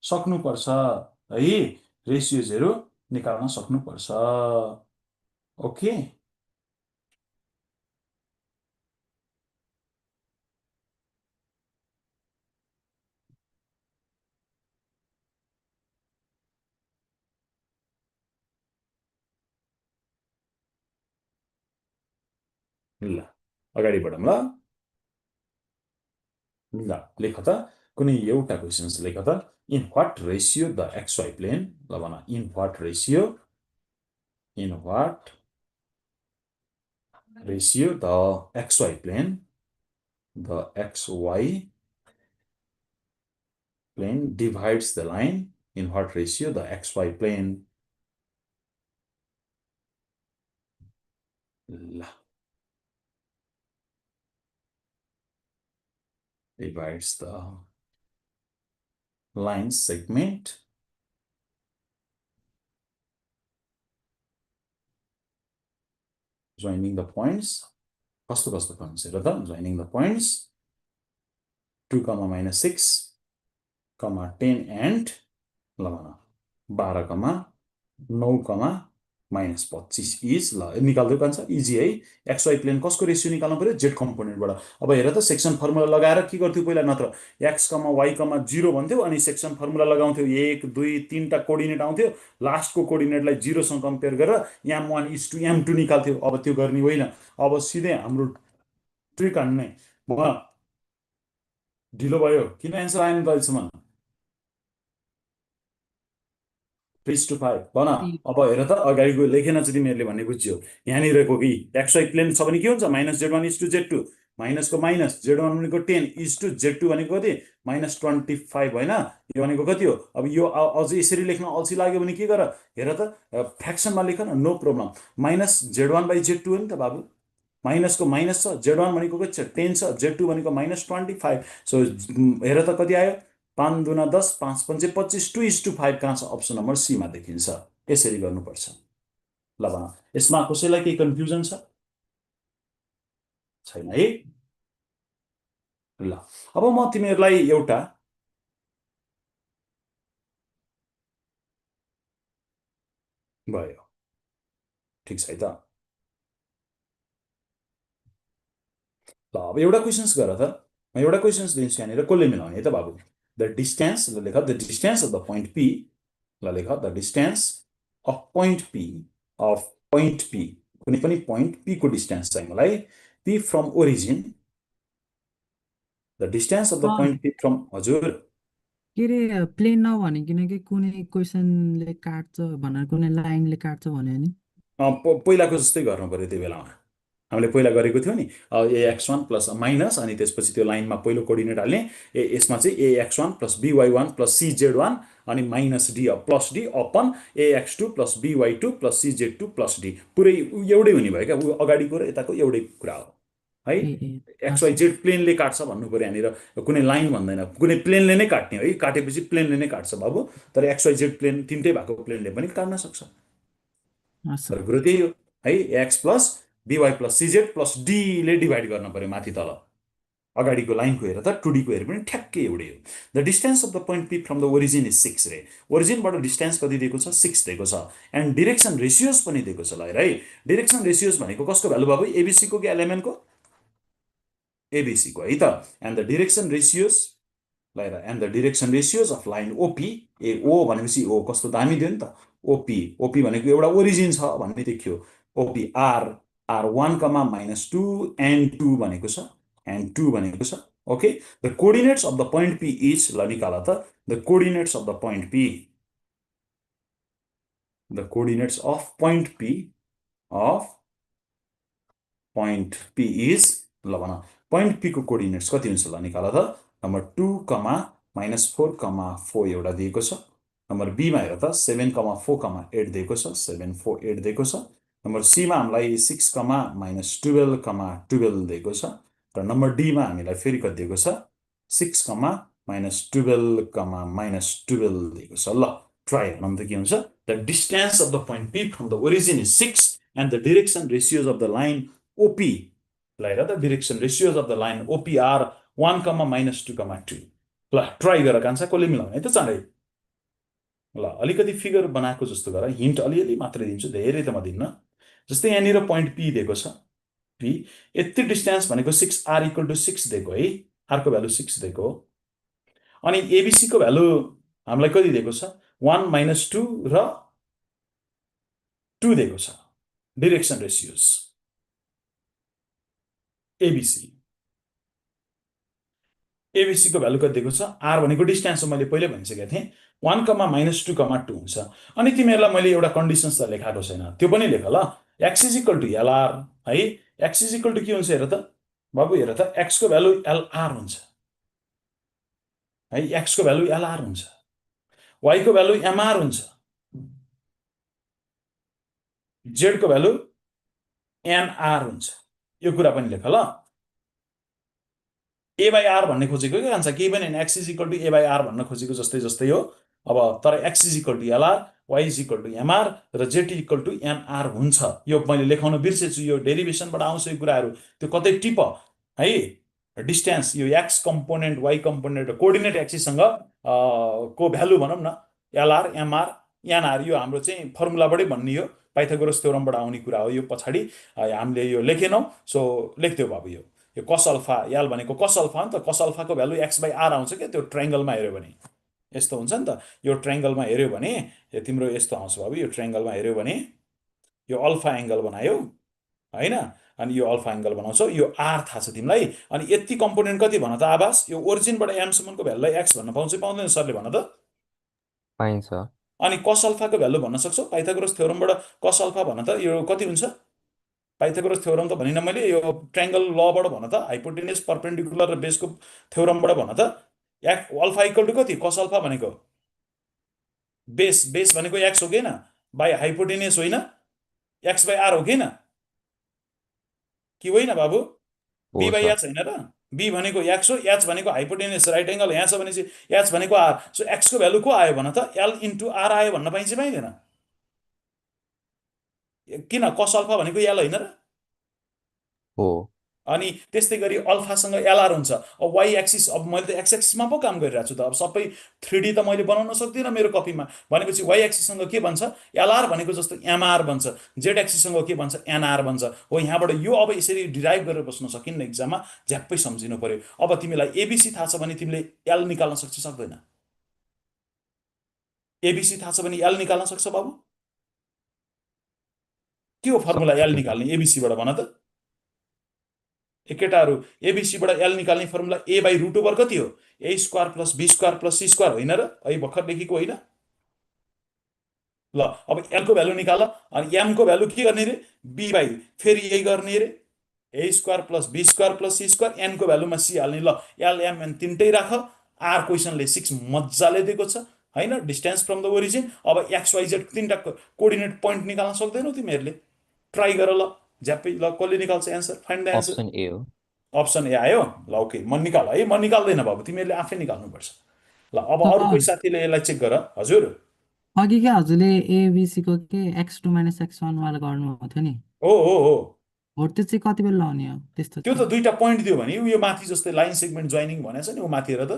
[SPEAKER 2] सक्नुपर्छ है, रेसियोजहरू निकाल्न सक्नुपर्छ, ओके। ल अगाडि बढौँ ल, लेख त कुनै एउटा क्वेसन्स लेख त, in what ratio the XY plane, ल भन in what ratio the XY plane divides the line, in what ratio the XY plane, ल divides the line segment joining the points, कस्तो points हेर त, joining the points 2, -6, 10 and ल भन 12, 9, -25 is, ल निकाल्दै कान्छ, इजी है। XY प्लेन कसको रेसियो निकाल्नु पर्यो, जेड कम्पोनेन्टबाट। अब हेर त सेक्सन फर्मुला लगाएर के गर्थ्यौ पहिला, नत्र x, y, 0 भन्थ्यौ, अनि सेक्सन फर्मुला लगाउँथ्यौ, 1, 2, 3टा कोअर्डिनेट आउँथ्यो, लास्टको कोअर्डिनेटलाई 0 सँग कम्पेयर गरेर M1:M2 निकाल्थ्यौ। अब त्यो गर्ने होइन, अब सिधै हाम्रो ट्रिक हान्ने भयो, ढिलो भयो, किन एन्सर आएन त अहिलेसम्म, 3:5 भन। अब हेर त अगाडिको लेखेन चाहिँ तिमीहरूले भन्ने बुझ्यो, यहाँनिरको कि XY प्लेन छ भने के हुन्छ, -z1:z2, माइनसको माइनस z1 भनेको 10 z2 भनेको कति, -25 होइन, यो भनेको कति हो। अब यो अझै यसरी लेख्न अल्छी लाग्यो भने के गर, हेर त फ्र्याक्सनमा लेख न, नो प्रब्लम, -z1/z2 हो नि त बाबु, माइनसको माइनस छ, z1 भनेको कति छ, 10 छ, z2 भनेको -25, सो हेर त कति आयो, 5 दुना 10, 5 पंचे 25, 2:5 कहाँ छ, अप्सन नम्बर सी मा देखिन्छ, यसरी गर्नुपर्छ। ल भन यसमा कसैलाई केही कन्फ्युजन छ, छैन है। ल अब म तिमीहरूलाई एउटा भयो, ठिक छ है त। ल अब एउटा क्वेसन्स गर त, म एउटा क्वेसन्स दिन्छु यहाँनिर, कसले मिलाउने है त बाबु, द डिस्टेन्स, ल लेख the distance of the point P, ल लेख the distance of point P, कुनै पनि पोइन्ट P को डिस्टेन्स चाहिँ मलाई, P from origin, the distance of the point P from, हजुर
[SPEAKER 5] के अरे प्लेन नभनिकन कि कुनै क्वेसनले काट्छ भनेर कुनै लाइनले काट्छ भन्यो नि।
[SPEAKER 2] पहिलाको जस्तै गर्नु पर्यो त्यो बेलामा हामीले पहिला गरेको थियो नि AX1 प्लस माइनस अनि त्यसपछि त्यो लाइनमा पहिलो कोअर्डिनेट हाल्ने यसमा चाहिँ AX1 plus BY1 plus CZ1 अनि minus D plus D upon AX2 plus BY2 plus CZ2 plus D पुरै एउटै हुने भयो क्या अगाडिको र यताको एउटै कुरा हो है।
[SPEAKER 5] ए ए हस्
[SPEAKER 2] XYZ प्लेनले काट्छ भन्नु पर्यो यहाँनिर कुनै लाइन भन्दैन कुनै प्लेनले नै काट्ने है काटेपछि प्लेनले नै काट्छ बाबु तर XYZ प्लेन तिनटै भएको प्लेनले पनि काट्न सक्छ
[SPEAKER 5] हस्
[SPEAKER 2] तर कुरो त्यही हो है x plus BY plus CZ plus डीले डिभाइड गर्न पर्यो माथि तल अगाडिको लाइनको हेर त 2D को हेर पनि ठ्याक्कै एउटै हो the distance of the point P from the origin is 6 रे ओरिजिनबाट डिस्टेन्स कति दिएको छ 6 दिएको छ एन्ड डिरेक्सन रेसियोज पनि दिएको छ ल है डिरेक्सन रेसियोज भनेको कसको भ्यालु बाबु ABC को कि LMN को ABC को है त एन्ड द डिरेक्सन रेसियोज ल हेर and the direction ratios of line OP ओ भनेपछि ओ कस्तो दामी दियो नि त OP भनेको एउटा ओरिजिन छ भन्ने देखियो OP R1 -2 and 2 भनेको छ and 2 भनेको छ okay the coordinates of the point P is ल निकाल त the coordinates of the point P the coordinates of point P is ल भन पोइन्ट P को कोअर्डिनेट्स कति हुन्छ ल निकाल त नम्बर 2, -4, 4 एउटा दिएको छ नम्बर B मा हेर त 7, 4, 8 दिएको छ 7, 4, 8 दिएको छ नम्बर C मा हामीलाई 6, -12, 12 दिएको छ र नम्बर D मा हामीलाई फेरि कति दिएको छ 6, -12, -12 दिएको छ ल ट्राई हेर्नु त के हुन्छ the distance of the point P from the origin is 6 and the direction ratios of the line OP ल हेर त direction ratios of the line OP are 1, -2, 2 ल ट्राई गर कान्छा कसले मिलाउने है त चाँडै ल अलिकति फिगर बनाएको जस्तो गर हिन्ट अलिअलि मात्रै दिन्छु धेरै त म दिन्न जस्तै यहाँनिर पोइन्ट P दिएको छ P यति डिस्टेन्स भनेको 6 R = 6 दिएको है R को भ्यालु 6 दिएको हो अनि ABC को भ्यालु हामीलाई कति दिएको छ 1, -2 र 2 दिएको छ डिरेक्सन रेसियोज ABC को भ्यालु कति दिएको छ R भनेको डिस्टेन्स हो मैले पहिले भनिसकेको थिएँ 1, -2, 2 हुन्छ अनि तिमीहरूलाई मैले एउटा कन्डिसन्स त लेखाएको छैन त्यो पनि लेख ल x = LR है x = के हुन्छ हेर त बाबु हेर त x को भ्यालु LR हुन्छ है x को भ्यालु LR हुन्छ y को भ्यालु MR हुन्छ z को भ्यालु NR हुन्छ यो कुरा पनि लेख ल A/R भन्ने खोजेको के कान्छ केही पनि x = A/R भन्न खोजेको जस्तै हो अब तर x = LR y = MR र z = NR हुन्छ यो मैले लेखाउन बिर्सेछु यो डेरिभेसनबाट आउँछ यो कुराहरू त्यो कतै टिप है डिस्टेन्स यो x component y component coordinate एक्सिससँग को भ्यालु भनौँ न LR MR NR यो हाम्रो चाहिँ फर्मुलाबाटै भन्ने हो पाइथागोरस थ्योरमबाट आउने कुरा हो यो पछाडि हामीले यो लेखेनौँ सो लेख्दियो बाबु यो cos अल्फा L भनेको cos अल्फा नि त cos अल्फाको भ्यालु x/r आउँछ के त्यो ट्रायंगलमा हेर्यो भने यस्तो हुन्छ नि त यो ट्रायंगलमा हेर्यो भने तिम्रो यस्तो आउँछ बाबु यो ट्रायंगलमा हेर्यो भने यो अल्फा एंगल बनायो हैन अनि यो अल्फा एंगल बनाउँछौ यो r थाहा छ तिमीलाई अनि यति कम्पोनेन्ट कति भन त आभास यो ओरिजिनबाट m सम्मको भ्यालुलाई x भन्न पाउँछ पाउँदैन सरले भन त
[SPEAKER 1] पाइन्छ
[SPEAKER 2] अनि cos अल्फाको भ्यालु भन्न सक्छौ पाइथागोरस थ्योरमबाट cos अल्फा भन त यो कति हुन्छ पाइथागोरस थ्योरम त भनिन मैले यो ट्रायंगल लबाट भन त हाइपोटेन्युस परपेन्डिकुलर र बेसको थ्योरमबाट भन त अल्फा = कति cos अल्फा भनेको बेस भनेको x हो किन बाइ हाइपोटेन्युस होइन x/r हो किन कि होइन बाबु b by h हैन र b भनेको x हो h भनेको हाइपोटेन्युस राइट एंगल यहाँ छ भनेपछि h भनेको r सो x को भ्यालु को आयो भन त l * r आयो भन्न पाइन्छ पाइदैन किन cos अल्फा भनेको l हैन र
[SPEAKER 1] हो
[SPEAKER 2] अनि त्यस्तै गरी अल्फासँग LR हुन्छ अब y एक्सिस अब मैले त x एक्सिसमा पो काम गरिरहेको छु त अब सबै 3D त मैले बनाउन सक्दिनँ मेरो कपीमा भनेपछि y एक्सिससँग के भन्छ LR भनेको जस्तो MR भन्छ z एक्सिससँग के भन्छ NR भन्छ हो यहाँबाट यो अब यसरी डिराइभ गरेर बस्न सकिन्न एक्जाममा झ्याप्पै सम्झिनु पर्यो अब तिमीलाई ABC थाहा छ भने तिमीले L निकाल्न सक्छ सक्दैन ABC थाहा छ भने L निकाल्न सक्छ बाबु के हो फर्मुला L निकाल्ने ABC बाट भन त केटाहरू एबिसीबाट एल निकाल्ने formula A by root over कति हो A square plus be square plus C square होइन र अहिले भर्खर लेखेको होइन ल अब एलको भ्यालु निकाल अनि एमको भ्यालु के गर्ने रे बी बाई फेरि यही गर्ने रे A square plus be square plus C square एनको भ्यालुमा सी हाल्ने ल एल एम एन तिनटै राख आर क्वेसनले 6 मजाले दिएको छ होइन डिस्टेन्स फ्रम द ओरिजिन अब एक्स वाइ जेड तिनवटा कोअर्डिनेट पोइन्ट निकाल्न सक्दैनौ तिमीहरूले ट्राई गर ल झ्याप्पै ल कसले निकाल्छ answer find the answer
[SPEAKER 1] option A हो
[SPEAKER 2] अप्सन ए आयो ल ओके म निकाल है म निकाल्दैन बाबु तिमीहरूले आफै निकाल्नुपर्छ ल अब अरू कोही
[SPEAKER 5] सर
[SPEAKER 2] साथीले यसलाई चेक गर हजुर
[SPEAKER 5] अघि क्या हजुरले एबिसीको के x2 माइनस x1 वाला गर्नुभएको थियो नि
[SPEAKER 2] हो
[SPEAKER 5] हो त्यो चाहिँ कति बेला लाउने हो त्यस्तो
[SPEAKER 2] त्यो त
[SPEAKER 5] चाहिँ
[SPEAKER 2] दुईटा पोइन्ट दियो भने यो माथि जस्तै लाइन सेगमेन्ट जोइनिङ भनेको छ नि ऊ माथि हेर त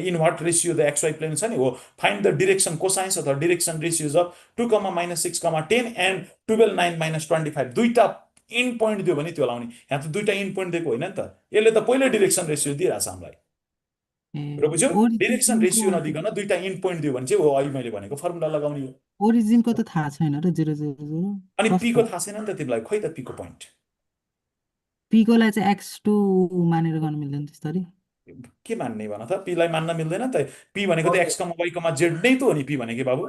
[SPEAKER 2] in what ratio the X Y plane छ नि हो फाइन्ड द डिरेक्सन कोसाइन्स अथवा direction ratios of 2,-6,10 and 12 9 minus 25 दुईटा इन पोइन्ट दियो भने त्यो लाउने यहाँ त दुईटा इन पोइन्ट दिएको होइन नि त यसले त पहिल्यै डिरेक्सन रेसियो दिइरहेछ हामीलाई र बुझ्यौ
[SPEAKER 5] ए
[SPEAKER 2] डिरेक्सन रेसियो
[SPEAKER 5] ओरिजिनको
[SPEAKER 2] नदिकन दुईटा इन पोइन्ट दियो भने चाहिँ हो अहिले मैले भनेको फर्मुला लगाउने हो
[SPEAKER 5] ओरिजिनको त थाहा छैन र 0 0 0
[SPEAKER 2] अनि पीको
[SPEAKER 5] कस्तो
[SPEAKER 2] थाहा छैन नि त तिमीलाई खै त पीको पोइन्ट
[SPEAKER 5] पीकोलाई चाहिँ x2 मानेर गर्नु मिल्दैन त्यस्तरी
[SPEAKER 2] के मान्ने भन त पीलाई मान्न मिल्दैन त पी भनेको त X comma Y comma Z नै त हो नि पी भनेको बाबु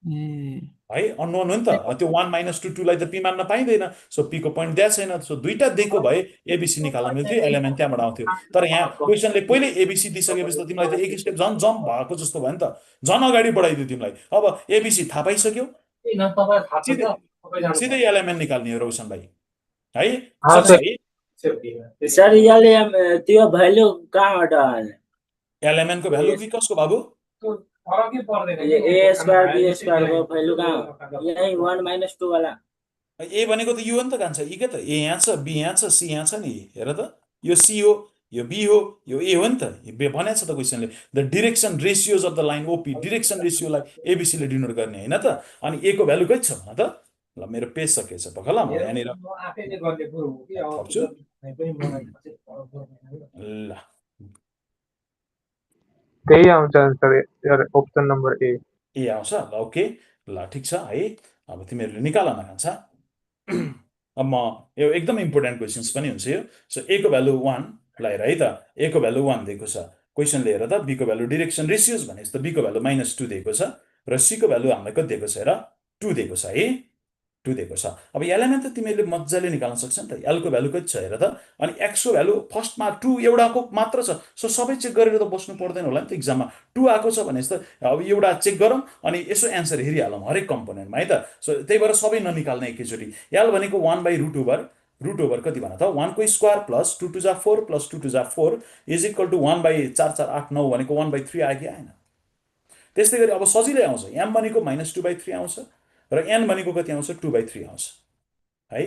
[SPEAKER 5] ए
[SPEAKER 2] है अननोन हो नि त त्यो 1 - 2 2लाई त पी मान्न पाइँदैन सो पीको पोइन्ट दिएको छैन सो दुईटा दिएको भए एबिसी निकाल्न मिल्थ्यो एलिमेन्ट त्यहाँबाट आउँथ्यो तर यहाँ क्वेसनले पहिले एबिसी दिइसकेपछि त तिमीलाई त एक स्टेप झन् जम्प भएको जस्तो भयो नि त झन् अगाडि बढाइदियो तिमीलाई अब एबिसी थाहा पाइसक्यो सिधै सिधै एलिमेन्ट निकाल्ने हो रोशन भाइ है सक्छ है
[SPEAKER 3] सर यसले त्यो भ्यालु कहाँबाट आउने
[SPEAKER 2] एलिमेन्टको भ्यालु कि कसको बाबु
[SPEAKER 3] ए स्क्वायर बी स्क्वायरको भ्यालु कहाँ हो यही 1 - 2 वाला
[SPEAKER 2] ए भनेको त यो हो नि त कान्छ यी के त ए यहाँ छ बी यहाँ छ सी यहाँ छ नि हेर त यो सी हो यो बी हो यो ए हो नि त भनेको छ त क्वेसनले the direction ratios of the line OP direction रेसियोलाई एबिसीले डिनोट गर्ने होइन त अनि ए को भ्यालु कति छ भन त ल मेरो पेज सकिएछ पख ल म यहाँनिर थप्छु ल
[SPEAKER 6] त्यही आउँछ आन्सर अप्सन नम्बर ए
[SPEAKER 2] ए आउँछ ल ओके ल ठिक छ है अब तिमीहरूले निकाल न कान्छ अब म यो एकदम इम्पोर्टेन्ट क्वेसन्स पनि हुन्छ यो सो ए को भ्यालु 1 ल हेर है त ए को भ्यालु 1 दिएको छ क्वेसनले हेर त बी को भ्यालु डिरेक्सन रेसियोज भनेपछि त बी को भ्यालु -2 दिएको छ र सी को भ्यालु हामीलाई कति दिएको छ हेर 2 दिएको छ है 2 दिएको छ अब एलिमेन्ट त तिमीहरूले मजाले निकाल्न सक्छ नि त एलको भ्यालु कति छ हेर त अनि एक्सको भ्यालु फर्स्टमा 2 एउटाको मात्र छ सो सबै चेक गरेर त बस्नु पर्दैन होला नि त एक्जाममा 2 आएको छ भनेपछि त अब एउटा चेक गरौँ अनि यसो एन्सर हेरिहालौँ हरेक कम्पोनेन्टमा है त सो त्यही भएर सबै ननिकाल्ने एकैचोटि एल भनेको 1/√ओभर कति भन त 1 को स्क्वायर प्लस 2 2 जा 4 प्लस 2 2 जा 4 इज इक्वल टु 1/4 4 8 9 भनेको 1/3 आयो कि आएन त्यस्तै गरी अब सजिलै आउँछ एम भनेको -2/3 आउँछ र एन भनेको कति आउँछ 2/3 आउँछ है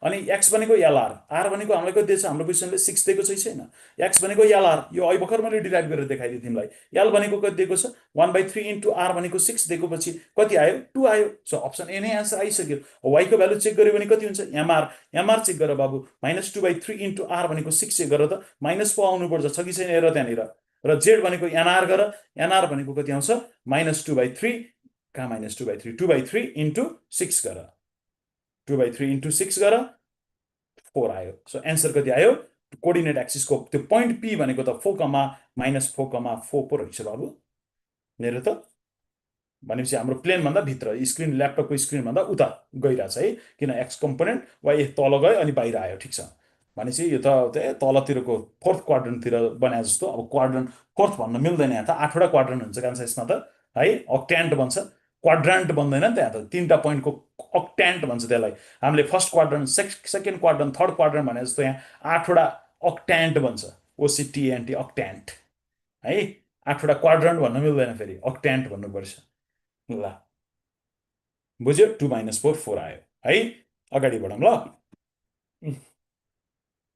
[SPEAKER 2] अनि एक्स भनेको एलआर आर भनेको हामीलाई कति दिएछ हाम्रो क्वेसनले 6 दिएको छैन एक्स भनेको एलआर यो अहिले भर्खर मैले डिराइभ गरेर देखाइदिएँ तिमीलाई एल भनेको कति दिएको छ 1/3 इन्टु आर भनेको 6 दिएको पछि कति आयो 2 आयो सो अप्सन ए नै आन्सर आइसक्यो वाइ को भ्यालु चेक गर्यो भने कति हुन्छ एमआर चेक गर बाबु -2/3 इन्टु आर भनेको 6 चेक गर त -4 आउनुपर्छ छ कि छैन हेर त्यहाँनिर र जेड भनेको एनआर गर एनआर भनेको कति आउँछ -2/3 कहाँ -2/3 2/3 इन्टु 6 गर 2/3 इन्टु 6 गर 4 आयो सो एन्सर कति आयो कोअर्डिनेट एक्सिसको त्यो पोइन्ट पी भनेको त 4,-4,4 पो रहेछ बाबु हेर त भनेपछि हाम्रो प्लेन भन्दा भित्र स्क्रिन ल्यापटपको स्क्रिन भन्दा उता गइरहेछ है किन एक्स कम्पोनेन्ट वा तल गयो अनि बाहिर आयो ठिक छ भनेपछि यो त तलतिरको फोर्थ क्वाड्रन्टतिर बनाए जस्तो अब क्वाड्रन्ट फोर्थ भन्न मिल्दैन यहाँ त 8वटा क्वाड्रन्ट हुन्छ कान्छ यसमा त है अक्ट्यान्ट बन्छ क्वाड्रान्ट बन्दैन नि त्यहाँ त 3टा पोइन्टको अक्ट्यान्ट भन्छ त्यसलाई हामीले first quadrant second quadrant third quadrant भने जस्तो यहाँ 8वटा अक्ट्यान्ट बन्छ ओसिटिएनटी अक्ट्यान्ट है 8वटा क्वाड्रन्ट भन्न मिल्दैन फेरि अक्ट्यान्ट भन्नुपर्छ ल बुझ्यो 2 - 4 4 आयो है अगाडि बढौँ ल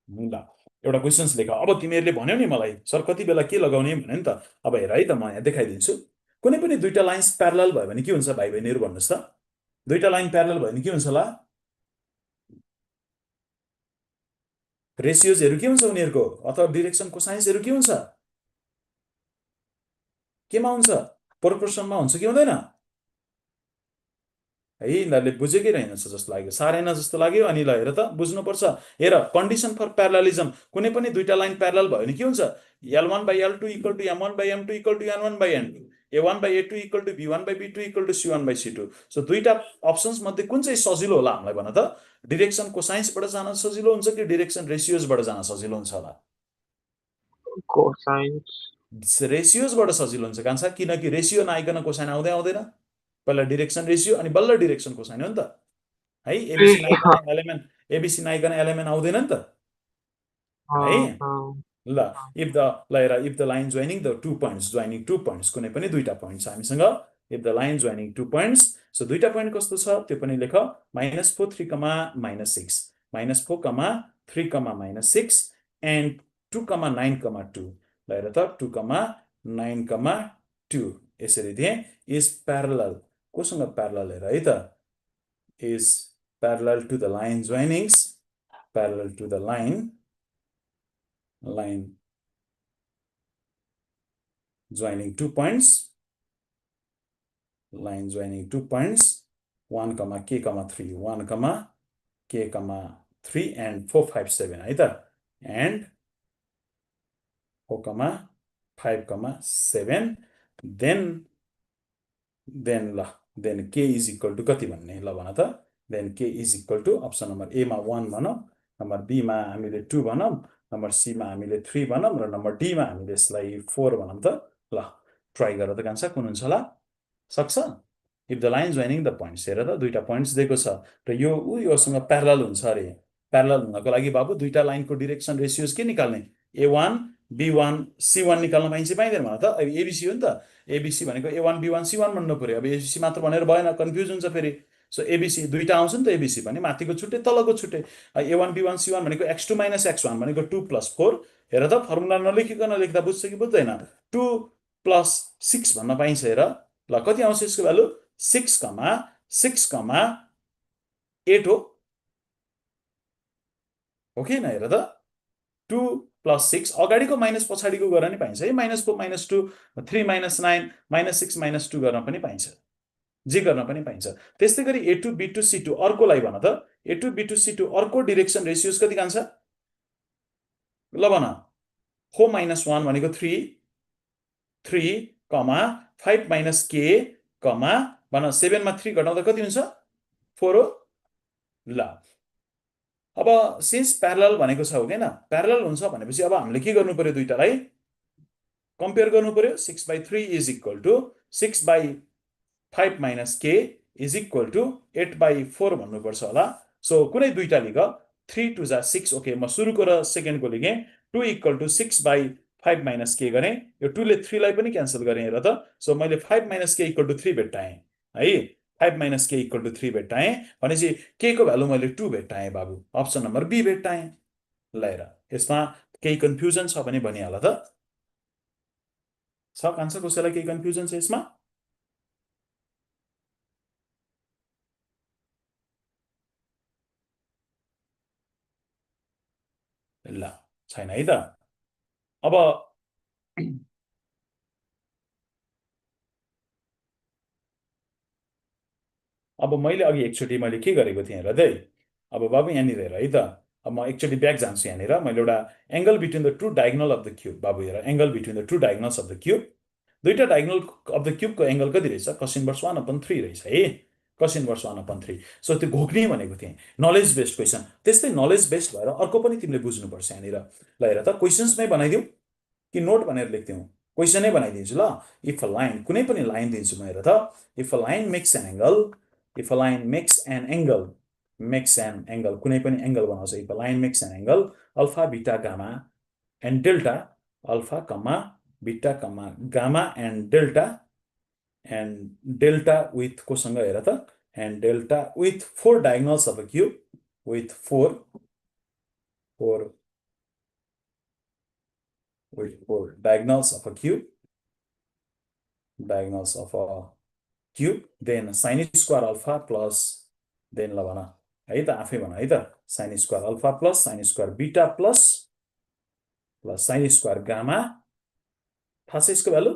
[SPEAKER 2] ल एउटा क्वेसन्स लेख अब तिमीहरूले भन्यौ नि मलाई सर कति बेला के लगाउने भन्यो नि त अब हेर है त म यहाँ देखाइदिन्छु कुनै पनि दुईटा लाइन्स प्यारलल भयो भने के हुन्छ भाइ बहिनीहरू भन्नुहोस् त दुईटा लाइन प्यारलल भयो भने के हुन्छ होला रेसियोजहरू के हुन्छ उनीहरूको अथवा डिरेक्सन कोसाइन्सहरू के हुन्छ केमा हुन्छ प्रोपोर्सनमा हुन्छ कि हुँदैन है यिनीहरूले बुझेकै रहेनछ जस्तो लाग्यो साह्रै न जस्तो लाग्यो अनि ल हेर त बुझ्नुपर्छ हेर कन्डिसन फर प्यारालिजम कुनै पनि दुईटा लाइन प्यारल भयो भने के हुन्छ L1 by L2 equal to M1 by M2 equal to N1 by N2 A1 by A2 equal to B1 by B2 equal to C1 by C2 so दुईटा options मध्ये कुन चाहिँ सजिलो होला हामीलाई भन त डिरेक्सन कोसाइन्सबाट जान सजिलो हुन्छ कि डिरेक्सन रेसियोजबाट जान सजिलो हुन्छ होला
[SPEAKER 6] कोसाइन्स
[SPEAKER 2] रेसियोजबाट सजिलो हुन्छ कान्छा किनकि रेसियो नआइकन कोसाइन आउँदैन पहिला डिरेक्सन रेसियो अनि बल्ल डिरेक्सन कोसाइन हो नि त है एबिसी नआइकन एलएमएन आउँदैन नि त है ल if the line joining the two points कुनै पनि दुईटा पोइन्ट्स हामीसँग if the line joining to points so दुईटा पोइन्ट कस्तो छ त्यो पनि लेख -4 3 -6 -4 3 -6 एन्ड 2 9 2 ल हेर त 2 9 2 यसरी दिए इज प्यारलल कोसँग प्यारलल हेर है त is parallel to the line joinings parallel to the line joining 2 points 1 k 3 1 k 3 and 4 5 7 है त and 4 5 7 then k is equal to कति भन्ने ल भन त then k is equal to option number A मा 1 भनौं नम्बर बी मा हामीले 2 भनौं नम्बर सी मा हामीले 3 भनौं र नम्बर डी मा हामीले यसलाई 4 भनौं त ल ट्राई गर त कान्छ कुन हुन्छ होला सक्छ if the line joining the points हेर त दुईटा पोइन्ट्स दिएको छ र योसँग प्यारलल हुन्छ अरे प्यारलल हुनको लागि बाबु दुईटा लाइनको डिरेक्सन रेशियोज के निकाल्ने A1 B1 C1 निकाल्न पाइन्छ पाइदैन भन त अब एबीसी हो नि त एबीसी भनेको A1 B1 C1 भन्नु पर्यो अब एबीसी मात्र भनेर भएन कन्फ्युज हुन्छ फेरि सो एबीसी दुईटा आउँछ नि त एबीसी भने माथिको छुट्टै तलको छुट्टै A1 B1 C1 भनेको x2 - x1 भनेको 2 + 4 हेर त फर्मुला नलेखिकन लेख्दा बुझ्छ कि बुझ्दैन 2 + 6 भन्न पाइन्छ हेर ल कति आउँछ यसको भ्यालु 6, 6, 8 हो कि न हेर त 2 + 6 अगाडिको माइनस पछाडिको गर्न नि पाइन्छ है -4 - 2 3 - 9 -6 - 2 गर्न पनि पाइन्छ जे गर्न पनि पाइन्छ त्यस्तै गरी A2 B2 C2 अर्कोलाई भन त A2 B2 C2 अर्को डिरेक्सन रेशियोज कति कान्छ ल भन 4 - 1 भनेको 3 5 - k भन 7 मा 3 घटाउँदा कति हुन्छ 4 हो ल अब सिन्स प्यारलल भनेको छ हो हैन प्यारलल हुन्छ भनेपछि अब हामीले के गर्नु पर्यो दुईटालाई कम्पेयर गर्नु पर्यो 6/3 is equal to 6/5 - k is equal to 8/4 भन्नु पर्छ होला सो कुनै दुईटा लिग 3 2 जा 6 ओके म सुरुको र सेकेन्डको लिगे 2 = 6/5 - k गरे यो 2 ले 3 लाई पनि क्यान्सल गरे हेर त सो मैले 5 - k = 3 भेट्टाएँ है 5 - k = 3 भेट्टाएँ भनेपछि k को भ्यालु मैले 2 भेट्टाएँ बाबु अप्सन नम्बर बी भेट्टाएँ ल हेर यसमा केही कन्फ्युजन छ भने भनिहाल त छ कान्छ कसैलाई केही कन्फ्युजन छ यसमा ल छैन है त अब मैले अघि एकचोटि मैले के गरेको थिएँ हेर है अब बाबु यहाँनिर हेर है त अब म एकचोटि ब्याक जान्छु यहाँनिर मैले एउटा angle between the two diagonal of the cube बाबु हेर angle between the two diagonals of the cube दुईटा डायगोनल अफ द क्यूबको एंगल कति रहेछ cos इन्भर्स 1/3 रहेछ है cos इन्भर्स 1/3 सो त्यो घोक्ने भनेको थिएँ नलेज बेस्ड क्वेसन त्यस्तै नलेज बेस्ड भएर अर्को पनि तिमीले बुझ्नुपर्छ यहाँनिर ल हेर त क्वेसन्समै बनाइदिउँ कि नोट भनेर लेख्दिउँ क्वेसनै बनाइदिन्छु ल इफ अ लाइन कुनै पनि लाइन दिन्छु म हेर त if a line makes an angle if a line makes an angle कुनै पनि एंगल बनाउँछ if a line makes an angle alpha beta gamma and delta alpha beta gamma and delta with कोसँग हेर त and delta with 4 diagonals of a cube with 4 diagonals of a cube then sin square alpha plus then ल भन है त आफै भन है त sin square alpha plus sin square beta plus sin square gamma थाहा छ यसको value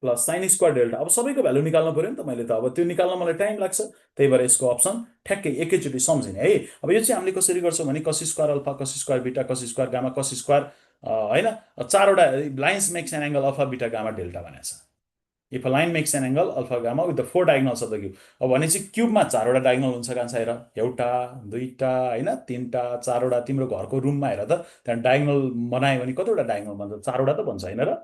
[SPEAKER 2] plus sine square delta. अब सबैको भ्यालु निकाल्नु पर्यो नि त, मैले त अब त्यो निकाल्न मलाई टाइम लाग्छ, त्यही भएर यसको अप्सन ठ्याक्कै एकैचोटि सम्झिने है। अब यो चाहिँ हामीले कसरी गर्छौँ भने कस स्क्वायर अल्फा, कस स्क्वायर बिटा, कस स्क्वायर गामा, कस स्क्वायर होइन, चारवटा lines makes an angle alpha beta gamma delta भनेको छ। If a line makes an angle alpha gamma with the 4 diagonals of the cube. अब भनेपछि क्युबमा चारवटा डायगोनल हुन्छ कान्छ हेर, एउटा दुईटा होइन, तिनवटा चारवटा। तिम्रो घरको रुममा हेर त, त्यहाँ डायगोनल बनायो भने कतिवटा डायगोनल भन्छ? चारवटा त भन्छ होइन र?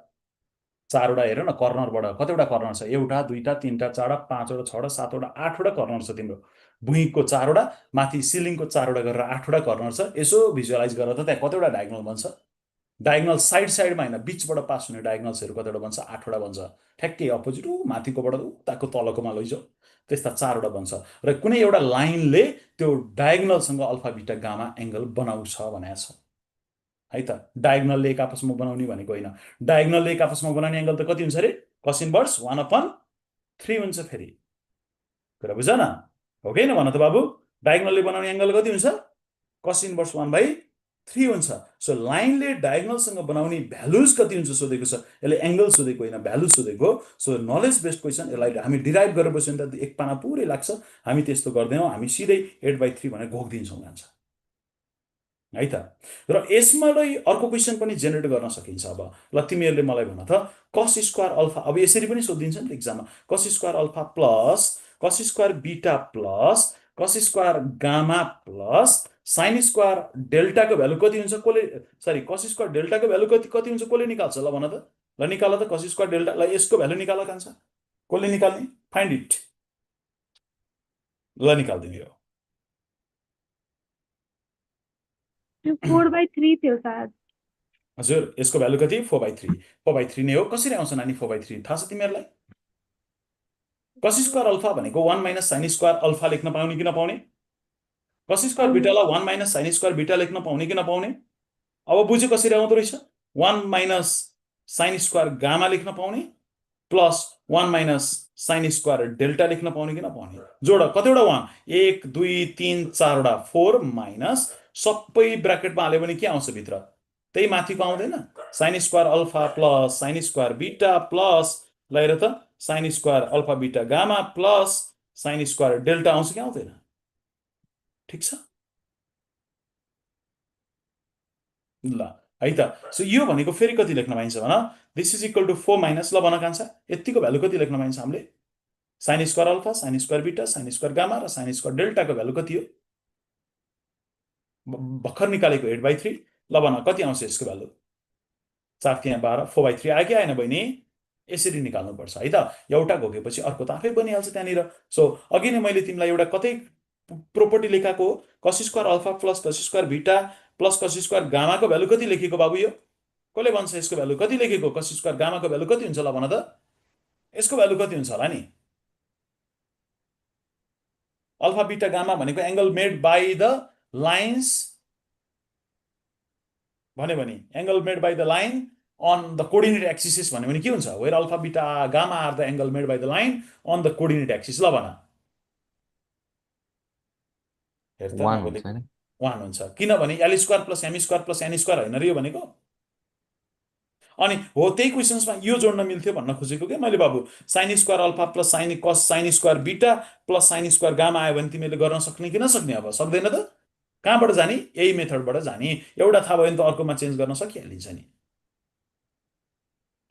[SPEAKER 2] चारवटा हेर न, कर्नरबाट कतिवटा कर्नर छ? एउटा दुईटा तिनवटा चारवटा पाँचवटा छवटा सातवटा आठवटा कर्नर छ तिम्रो भुइँको, चारवटा माथि सिलिङको चारवटा गरेर आठवटा कर्नर छ। यसो भिजुअलाइज गरेर त त्यहाँ कतिवटा डायगोनल बन्छ? डायगोनल साइडमा होइन, बिचबाट पास हुने डायगोनल्सहरू कतिवटा बन्छ? आठवटा बन्छ। ठ्याक्कै अपोजिट माथिकोबाट उताको तलकोमा लैजाऊ, त्यस्ता चारवटा बन्छ। र कुनै एउटा लाइनले त्यो डायगोनलसँग अल्फा बिटा गामा एङ्गल बनाउँछ भनेको छ है त। डायगोनलले एक आपसमा बनाउने भनेको होइन, डायगोनलले एक आपसमा बनाउने एङ्गल त कति हुन्छ अरे? कस इन्भर्स 1/3 हुन्छ। फेरि कुरा बुझ न, हो कि होइन भन त बाबु? डायगोनलले बनाउने एङ्गल कति हुन्छ? कस इन्भर्स 1/3 हुन्छ। सो लाइनले डायगोनलसँग बनाउने भ्यालुज कति हुन्छ सोधेको छ, यसले एङ्गल सोधेको होइन, भ्यालु सोधेको। सो नलेज बेस्ड क्वेसन, यसलाई हामी डिराइभ गरेर बस्यो भने त एक पाना पुरै लाग्छ। हामी त्यस्तो गर्दैनौँ, हामी सिधै 8/3 भनेर घोकिदिन्छौँ जान्छ है त। र यसबाटै अर्को क्वेसन पनि जेनेरेट गर्न सकिन्छ। अब ल तिमीहरूले मलाई भन त, कस स्क्वायर अल्फा, अब यसरी पनि सोधिन्छ नि त एक्जाममा, cos square alpha plus cos square beta plus cos square gamma plus sine square डेल्टाको भ्यालु कति हुन्छ? कसले सरी कस स्क्वायर डेल्टाको भ्यालु कति हुन्छ? कसले निकाल्छ? ल भन त, ल निकाल त कस स्क्वायर डेल्टा। ल यसको भ्यालु निकाल कान्छ, कसले निकाल्ने? Find it. ल निकाल्दिनु यो
[SPEAKER 7] 4/3 थियो सायद।
[SPEAKER 2] हजुर, यसको भ्यालु कति? 4/3। 4/3 नै हो। कसरी आउँछ नानी 4/3? थाहा छ तिमीहरूलाई? कस स्क्वायर अल्फा भनेको 1 माइनस साइन स्क्वायर अल्फा लेख्न पाउने कि नपाउने? कस स्क्वायर बिटालाई 1 माइनस साइन स्क्वायर बिटा लेख्न पाउने कि नपाउने? अब बुझ्यो कसरी आउँदो रहेछ? 1 माइनस साइन स्क्वायर गामा लेख्न पाउने plus 1 minus sine square delta लेख्न पाउने कि नपाउने? जोड, कतिवटा 1? 1 2 3 4वटा, 4 माइनस सबै ब्राकेटमा हाल्यो भने के आउँछ भित्र? त्यही माथिको आउँदैन? Sign square alpha plus sine square beta plus ल हेर त sign square alpha beta gamma plus sine square delta आउँछ कि आउँदैन? ठिक छ ल है त। सो यो भनेको फेरि कति लेख्न पाइन्छ भन? This is equal to 4 minus, ल भन कान्छ यतिको भ्यालु कति लेख्न पाइन्छ हामीले? Sine square alpha, sine square beta, sine square gamma र साइन स्क्वायर डेल्टाको भ्यालु कति हो? भर्खर निकालेको 8/3। ल भन कति आउँछ यसको भ्यालु? 4 3 12, 4/3 आयो कि आएन बहिनी? यसरी निकाल्नुपर्छ है त। एउटा घोकेपछि अर्को त आफै बनिहाल्छ त्यहाँनिर। सो अघि नै मैले तिमीलाई एउटा कतै प्रोपर्टी लेखाएको हो, कस square alpha plus cos square beta plus cos square गामाको value कति लेखेको बाबु? यो कसले भन्छ यसको भ्यालु कति लेखेको? कस स्क्वायर गामाको भ्यालु कति हुन्छ? ल भन त यसको भ्यालु कति हुन्छ होला नि? अल्फा बिटा गामा भनेको angle made by the lines भन्यो भने, angle made by the line on the coordinate axis भन्यो भने के हुन्छ? Where alpha beta gamma are the angle made by the line on the coordinate axis. ल भन हेर त, 1 हुन्छ। किनभने L square plus M square plus N square होइन र यो भनेको? अनि हो त्यही क्वेसन्समा यो जोड्न मिल्थ्यो भन्न खोजेको के मैले बाबु। Sign square alpha plus sine square beta plus sine square gamma आयो भने तिमीले गर्न सक्ने कि नसक्ने? अब सक्दैन त। कहाँबाट जाने? यही मेथडबाट जाने। एउटा थाहा भयो भने त अर्कोमा चेन्ज गर्न सकिहालिन्छ नि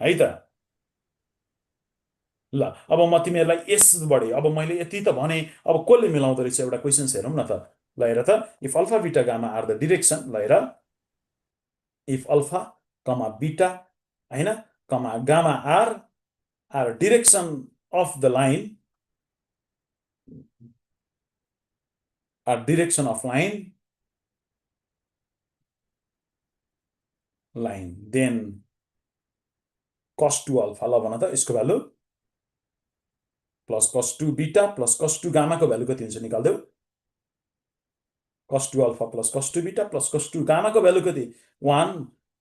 [SPEAKER 2] है त। ल अब म तिमीहरूलाई यसबाट, अब मैले यति त भने, अब कसले मिलाउँदो रहेछ एउटा क्वेसन्स हेरौँ न त। ल हेर त, if alpha beta gamma are the direction, ल हेर इफ अल्फा कमा बिटा होइन comma gamma are direction of the line, are direction of line then cos 2 alpha. ल भन त यसको भ्यालु प्लस cos 2 बिटा प्लस cos 2 गामाको भ्यालु कति हुन्छ निकाल्देऊ? cos 2 अल्फा प्लस cos 2 बिटा प्लस cos 2 गामाको भ्यालु कति? 1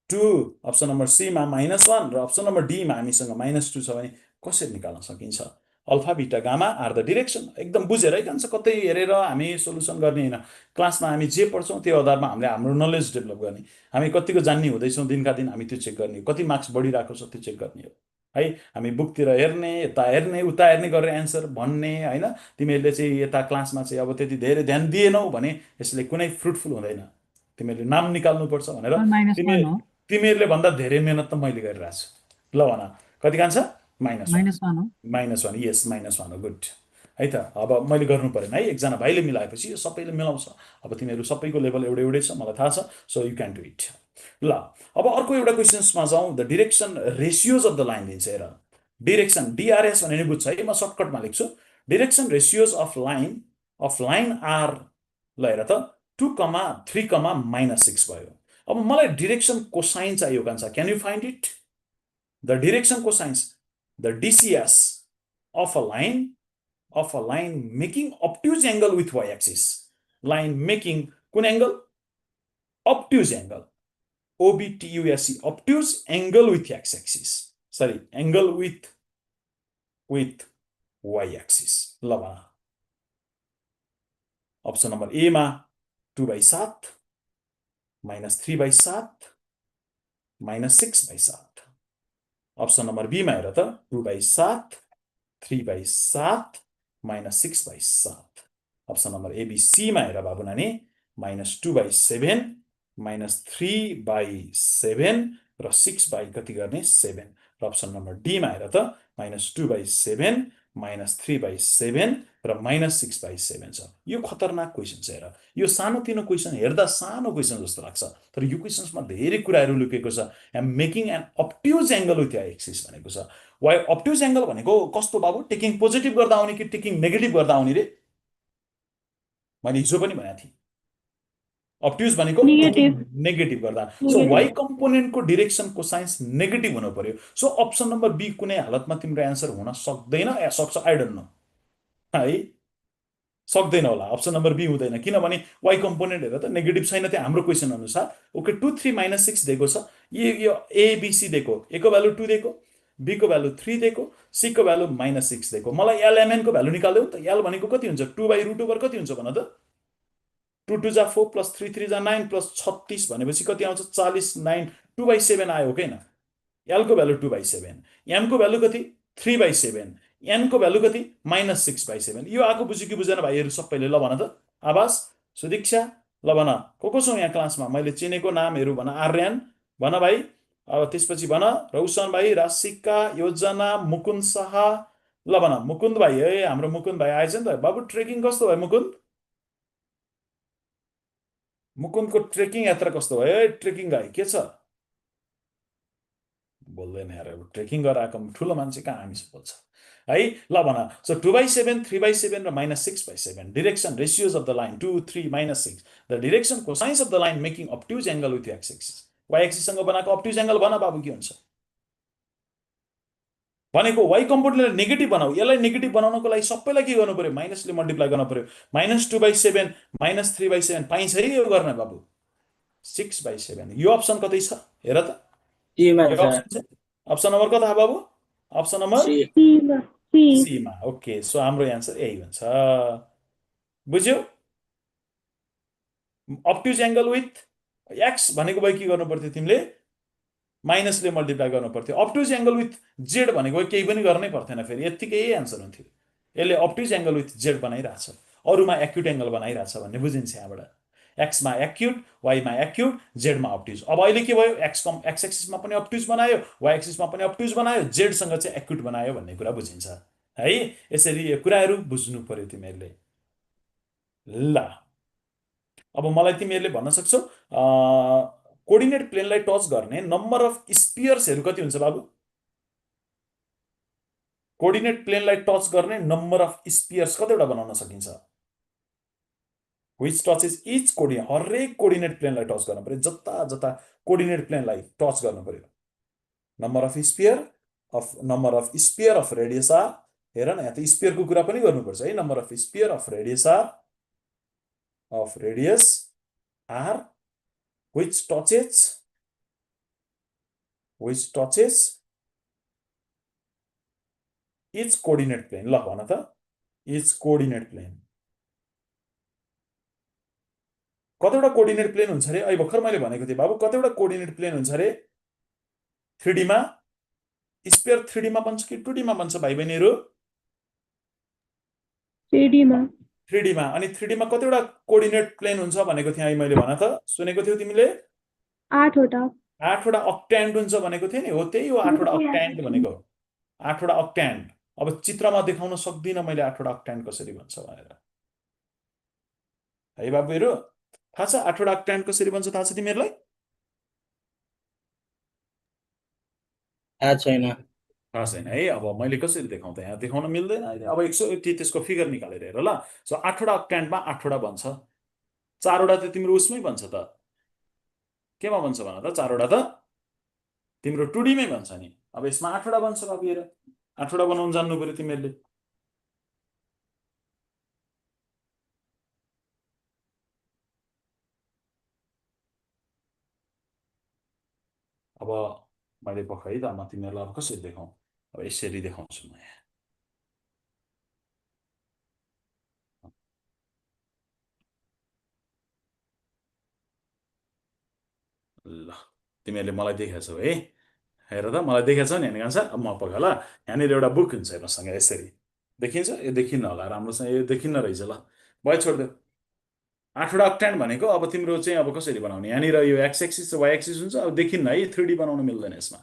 [SPEAKER 2] 2। अप्सन नम्बर सी मा -1 र अप्सन नम्बर डी मा हामीसँग -2 छ भने कसरी निकाल्न सकिन्छ? Alpha beta gamma are the direction. एकदम बुझेर है कान्छ, कतै हेरेर हामी सोलुसन गर्ने होइन। क्लासमा हामी जे पढ्छौँ त्यो आधारमा हामीले हाम्रो नलेज डेभलप गर्ने। हामी कतिको जान्ने हुँदैछौँ दिनका दिन हामी त्यो चेक गर्ने, कति मार्क्स बढिरहेको छ त्यो चेक गर्ने हो। है हामी बुकतिर हेर्ने यता हेर्ने उता हेर्ने गरेर एन्सर भन्ने होइन तिमीहरूले चाहिँ यता क्लासमा चाहिँ अब त्यति धेरै ध्यान दिएनौ भने यसले कुनै फ्रुटफुल हुँदैन तिमीहरूले नाम निकाल्नुपर्छ भनेर
[SPEAKER 5] -1 हो
[SPEAKER 2] तिमीहरूले भन्दा धेरै मेहनत त मैले गरिरहेको छु ल भन कति कान्छ -1
[SPEAKER 5] -1 हो
[SPEAKER 2] -1 यस -1 हो गुड है त अब मैले गर्नु परेन है एकजना भाइले मिलाएपछि यो सबैले मिलाउँछ अब तिमीहरू सबैको लेभल एउटै एउटै छ मलाई थाहा छ so you can do it ल अब अर्को एउटा क्वेसन्समा जाउँ the direction ratios of the line दिन्छ हेर डिरेक्सन डिआरएस भनेर बुझ्छ है म सर्टकटमा लेख्छु direction ratios of line are ल हेर त 2, 3, -6 भयो अब मलाई डिरेक्सन कोसाइन चाहियो कान्छ can you find it the direction cosines the DCs of a line making obtuse angle with y-axis. Line making kun angle? Obtuse angle. OBTUSE. Obtuse angle with x-axis. Sorry, angle with y-axis. Lava. Option number A ma 2/7 -3/7 -6/7. Option number B ma hera ta 2/7 3/7 -6/7. Option number ABC मा हेर बाबु नानी -2/7 -3/7 र 6 कति गर्ने 7 र option number D मा हेर त -2/7 -3/7 र -6/7 छ यो खतरनाक क्वेशन छ हेर यो सानोतिनो क्वेशन हेर्दा सानो क्वेशन जस्तो लाग्छ तर यो क्वेशन्समा धेरै कुराहरू लुकेको छ am making an obtuse angle with axis भनेको छ वाइ अब्ट्युज एंगल भनेको कस्तो बाबु टेकिङ पोजिटिभ गर्दा आउने कि टेकिङ नेगेटिभ गर्दा आउने रे मैले हिजो पनि भनेको थिएँ अब्ट्युज भनेको नेगेटिभ गर्दा सो y कम्पोनेन्टको डिरेक्सनको साइन्स नेगेटिभ हुनु पर्यो सो अप्सन नम्बर बी कुनै हालतमा तिम्रो आन्सर हुन सक्दैन या सक्छ आई डोन्ट नो है सक्दैन होला अप्सन नम्बर बी हुँदैन किनभने y कम्पोनेन्ट हेर त नेगेटिभ छैन त्यहाँ हाम्रो क्वेशन अनुसार ओके 2 3 -6 दिएको छ यो ए बी सी दिएको ए को भ्यालु 2 दिएको बी को भ्यालु 3 दिएको सी को भ्यालु -6 दिएको मलाई एलएमएन को भ्यालु निकाल्देऊ त एल भनेको कति हुन्छ 2/√ओभर कति हुन्छ भन त 2 2 जा 4 + 3 3 जा 9 + 36 भनेपछि कति आउँछ 40 9 2/7 आयो हैन एल को भ्यालु 2/7 एम को भ्यालु कति 3/7 एन को भ्यालु कति -6/7 यो आको बुझ्यो कि बुझेन भाइहरु सबैले ल भन त आवाज सुदीक्षा ल भन को छौ यहाँ क्लासमा मैले चिनेको नामहरु भन आर्यन भन भाइ अब त्यसपछि भन रौशन भाइ राशिका योजना मुकुन्द शाह ल भन मुकुन्द भाइ है हाम्रो मुकुन्द भाइ आएछ नि त बाबु ट्रेकिङ कस्तो भयो मुकुन्दको ट्रेकिङ यात्रा कस्तो भयो है ट्रेकिङ गाई के छ बोल्दैन यार ट्रेकिङ गरेर आएको ठुलो मान्छे कहाँ हामीसँग बोल्छ है ल भन सो 2/7 3/7 र -6/7 direction ratios of the line 2 3 -6 the direction cosines of the line making obtuse angle with X axis y axis सँग बनाएको अब्ट्युज एंगल भन बाबु के हुन्छ भनेको y कम्पोनेन्टलाई नेगेटिभ बनाऊ यसलाई नेगेटिभ बनाउनको लागि सबैलाई के गर्नु पर्यो माइनसले मल्टिप्लाई गर्न पर्यो -2/7 -3/7 पाइन्छ है यो गर्न बाबु 6/7 यो अप्सन कतै छ हेर त अप्सन नम्बर कता बाबु अप्सन नम्बर सी मा ओके सो हाम्रो आन्सर यही हुन्छ बुझ्यौ अब्ट्युज एंगल विथ x भनेको भए के गर्नु पर्थ्यो तिमीले माइनसले मल्टिप्लाई गर्नु पर्थ्यो अब्ट्युज एंगल विथ z भनेको केही पनि गर्नै पर्थेन फेरि यतिकै आन्सर हुन्थ्यो यसले अब्ट्युज एंगल विथ z बनाइराछ अरुमा एक्युट एंगल बनाइराछ भन्ने बुझिन्छ यहाँबाट x मा एक्युट y मा एक्युट z मा अब्ट्युज अब अहिले के भयो x एक्सिस मा पनि अब्ट्युज बनायो y एक्सिस मा पनि अब्ट्युज बनायो z सँग चाहिँ एक्युट बनायो भन्ने कुरा बुझिन्छ है यसरी यो कुराहरु बुझ्नु पर्यो तिमीहरूले ल अब मलाई तिमीहरूले भन्न सक्छौ कोर्डिनेट प्लेनलाई टच गर्ने नम्बर अफ स्पियर्सहरु कति हुन्छ बाबु कोर्डिनेट प्लेनलाई टच गर्ने नम्बर अफ स्पियर्स कतिवटा बनाउन सकिन्छ व्हिच टचेस इच कोर्डिनेट हरेक कोर्डिनेट प्लेनलाई टच गर्न पर्यो जता जता कोर्डिनेट प्लेनलाई टच गर्न पर्यो number of sphere of radius R हेर न यहाँ त स्पियरको कुरा पनि गर्नुपर्छ है number of sphere of radius R which touches each coordinate plane ल भन त each coordinate plane कतिवटा कोर्डिनेट प्लेन हुन्छ रे अहिले भर्खर मैले भनेको थिएँ बाबु कतिवटा कोर्डिनेट प्लेन हुन्छ रे 3D मा स्पेयर 3D मा बन्छ कि 2D मा बन्छ भाइ बहिनीहरू?
[SPEAKER 7] 3D मा
[SPEAKER 2] 3D मा। अनि 3D मा कतिवटा कोअर्डिनेट प्लेन हुन्छ भनेको थिएँ है मैले, भन त, सुनेको थियौ तिमीले?
[SPEAKER 7] 8 वटा
[SPEAKER 2] 8 वटा अक्ट्यान्ट हुन्छ भनेको थिएँ नि, हो त्यही हो 8 वटा अक्ट्यान्ट भनेको। 8 वटा अक्ट्यान्ट। अब चित्रमा देखाउन सक्दिनँ मैले 8 वटा अक्ट्यान्ट कसरी बन्छ भनेर। है बाबुहरू, थाहा छ 8 वटा अक्ट्यान्ट कसरी बन्छ, थाहा छ तिमीहरूलाई?
[SPEAKER 3] थाहा छैन।
[SPEAKER 2] थाहा छैन है। अब मैले कसरी देखाउँ त, यहाँ देखाउन मिल्दैन अहिले। अब 180 त्यसको फिगर निकालेर हेर ल। सो 8 वटा अक्ट्यान्टमा 8 वटा बन्छ, 4 वटा त तिम्रो उसमै बन्छ त, केमा बन्छ भन त? 4 वटा त तिम्रो 2D मै बन्छ नि। अब यसमा 8 वटा बन्छ बाबु, हेर 8 वटा बनाउन जान्नु पर्यो तिमीहरूले। अब मैले पखाइ त, म तिमीहरूलाई अब कसरी देखाउँ? अब यसरी देखाउँछु म यहाँ। ल तिमीहरूले मलाई देखाछौ है, हेर त मलाई देखाछौ नि हेर्ने अब म पख ल। यहाँनिर एउटा बुक हुन्छ हेर्नुहोसँग, यसरी देखिन्छ? यो देखिन्न होला राम्रोसँग, यो देखिन्न रहेछ ल। भयो छोडिदेऊ। 8 वटा अक्ट्यान्ट भनेको अब तिम्रो चाहिँ अब कसरी बनाउने, यहाँनिर यो एक्स एक्सिस वाइ एक्सिस हुन्छ, अब देखिन्न है, 3D बनाउन मिल्दैन यसमा।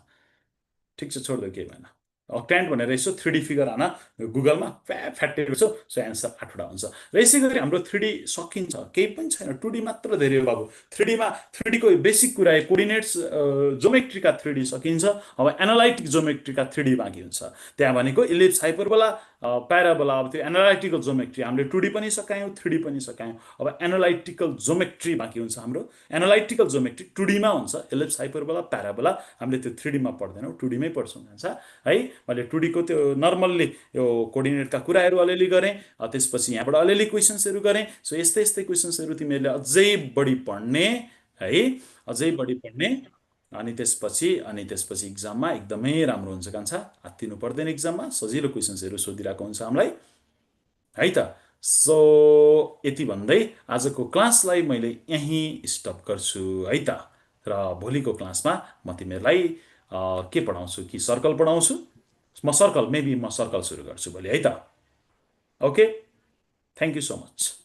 [SPEAKER 2] ठिक छ, छोडिदेऊ, केही भएन। अक्ट्यान्ट भनेर यसो 3D फिगर हान गुगलमा, फ्याट्टे सो एन्सर 8 वटा हुन्छ। र यसै गरी हाम्रो 3D सकिन्छ, केही पनि छैन, 2D मात्र धेरै हो बाबु। 3D मा 3D को बेसिक कुरा कोअर्डिनेट्स जोमेट्रीका 3D सकिन्छ। अब एनालाइटिक जोमेट्रीका 3D बाँकी हुन्छ। त्यहाँ भनेको इलिप्स, हाइपरबोला, प्याराबोला। अब त्यो एनालाइटिकल जोमेट्री हामीले 2D पनि सकायौँ, 3D पनि सकायौँ। अब एनालाइटिकल जोमेट्री बाँकी हुन्छ हाम्रो। एनालाइटिकल जोमेट्री 2D मा हुन्छ, इलिप्स, हाइपरबोला, प्याराबोला। हामीले त्यो 3D मा पढ्दैनौँ, 2D मै पढ्छौँ है। मैले 2D को त्यो नर्मल्ली यो कोअर्डिनेटका कुराहरू अलिअलि गरेँ, त्यसपछि यहाँबाट अलिअलि क्वेसन्सहरू गरेँ। सो यस्तै यस्तै क्वेसन्सहरू तिमीहरूले अझै बढी पढ्ने है, अझै बढी पढ्ने। अनि त्यसपछि इक्जाममा एकदमै राम्रो हुन्छ कान्छा, हात्तिनु पर्दैन। इक्जाममा सजिलो क्वेसन्सहरू सोधिरहेको हुन्छ हामीलाई है त। सो यति भन्दै आजको क्लासलाई मैले यहीँ स्टप गर्छु है त। र भोलिको क्लासमा म तिमीहरूलाई के पढाउँछु कि सर्कल पढाउँछु। म सर्कल सुरु गर्छु भोलि है त। Okay, thank you so much.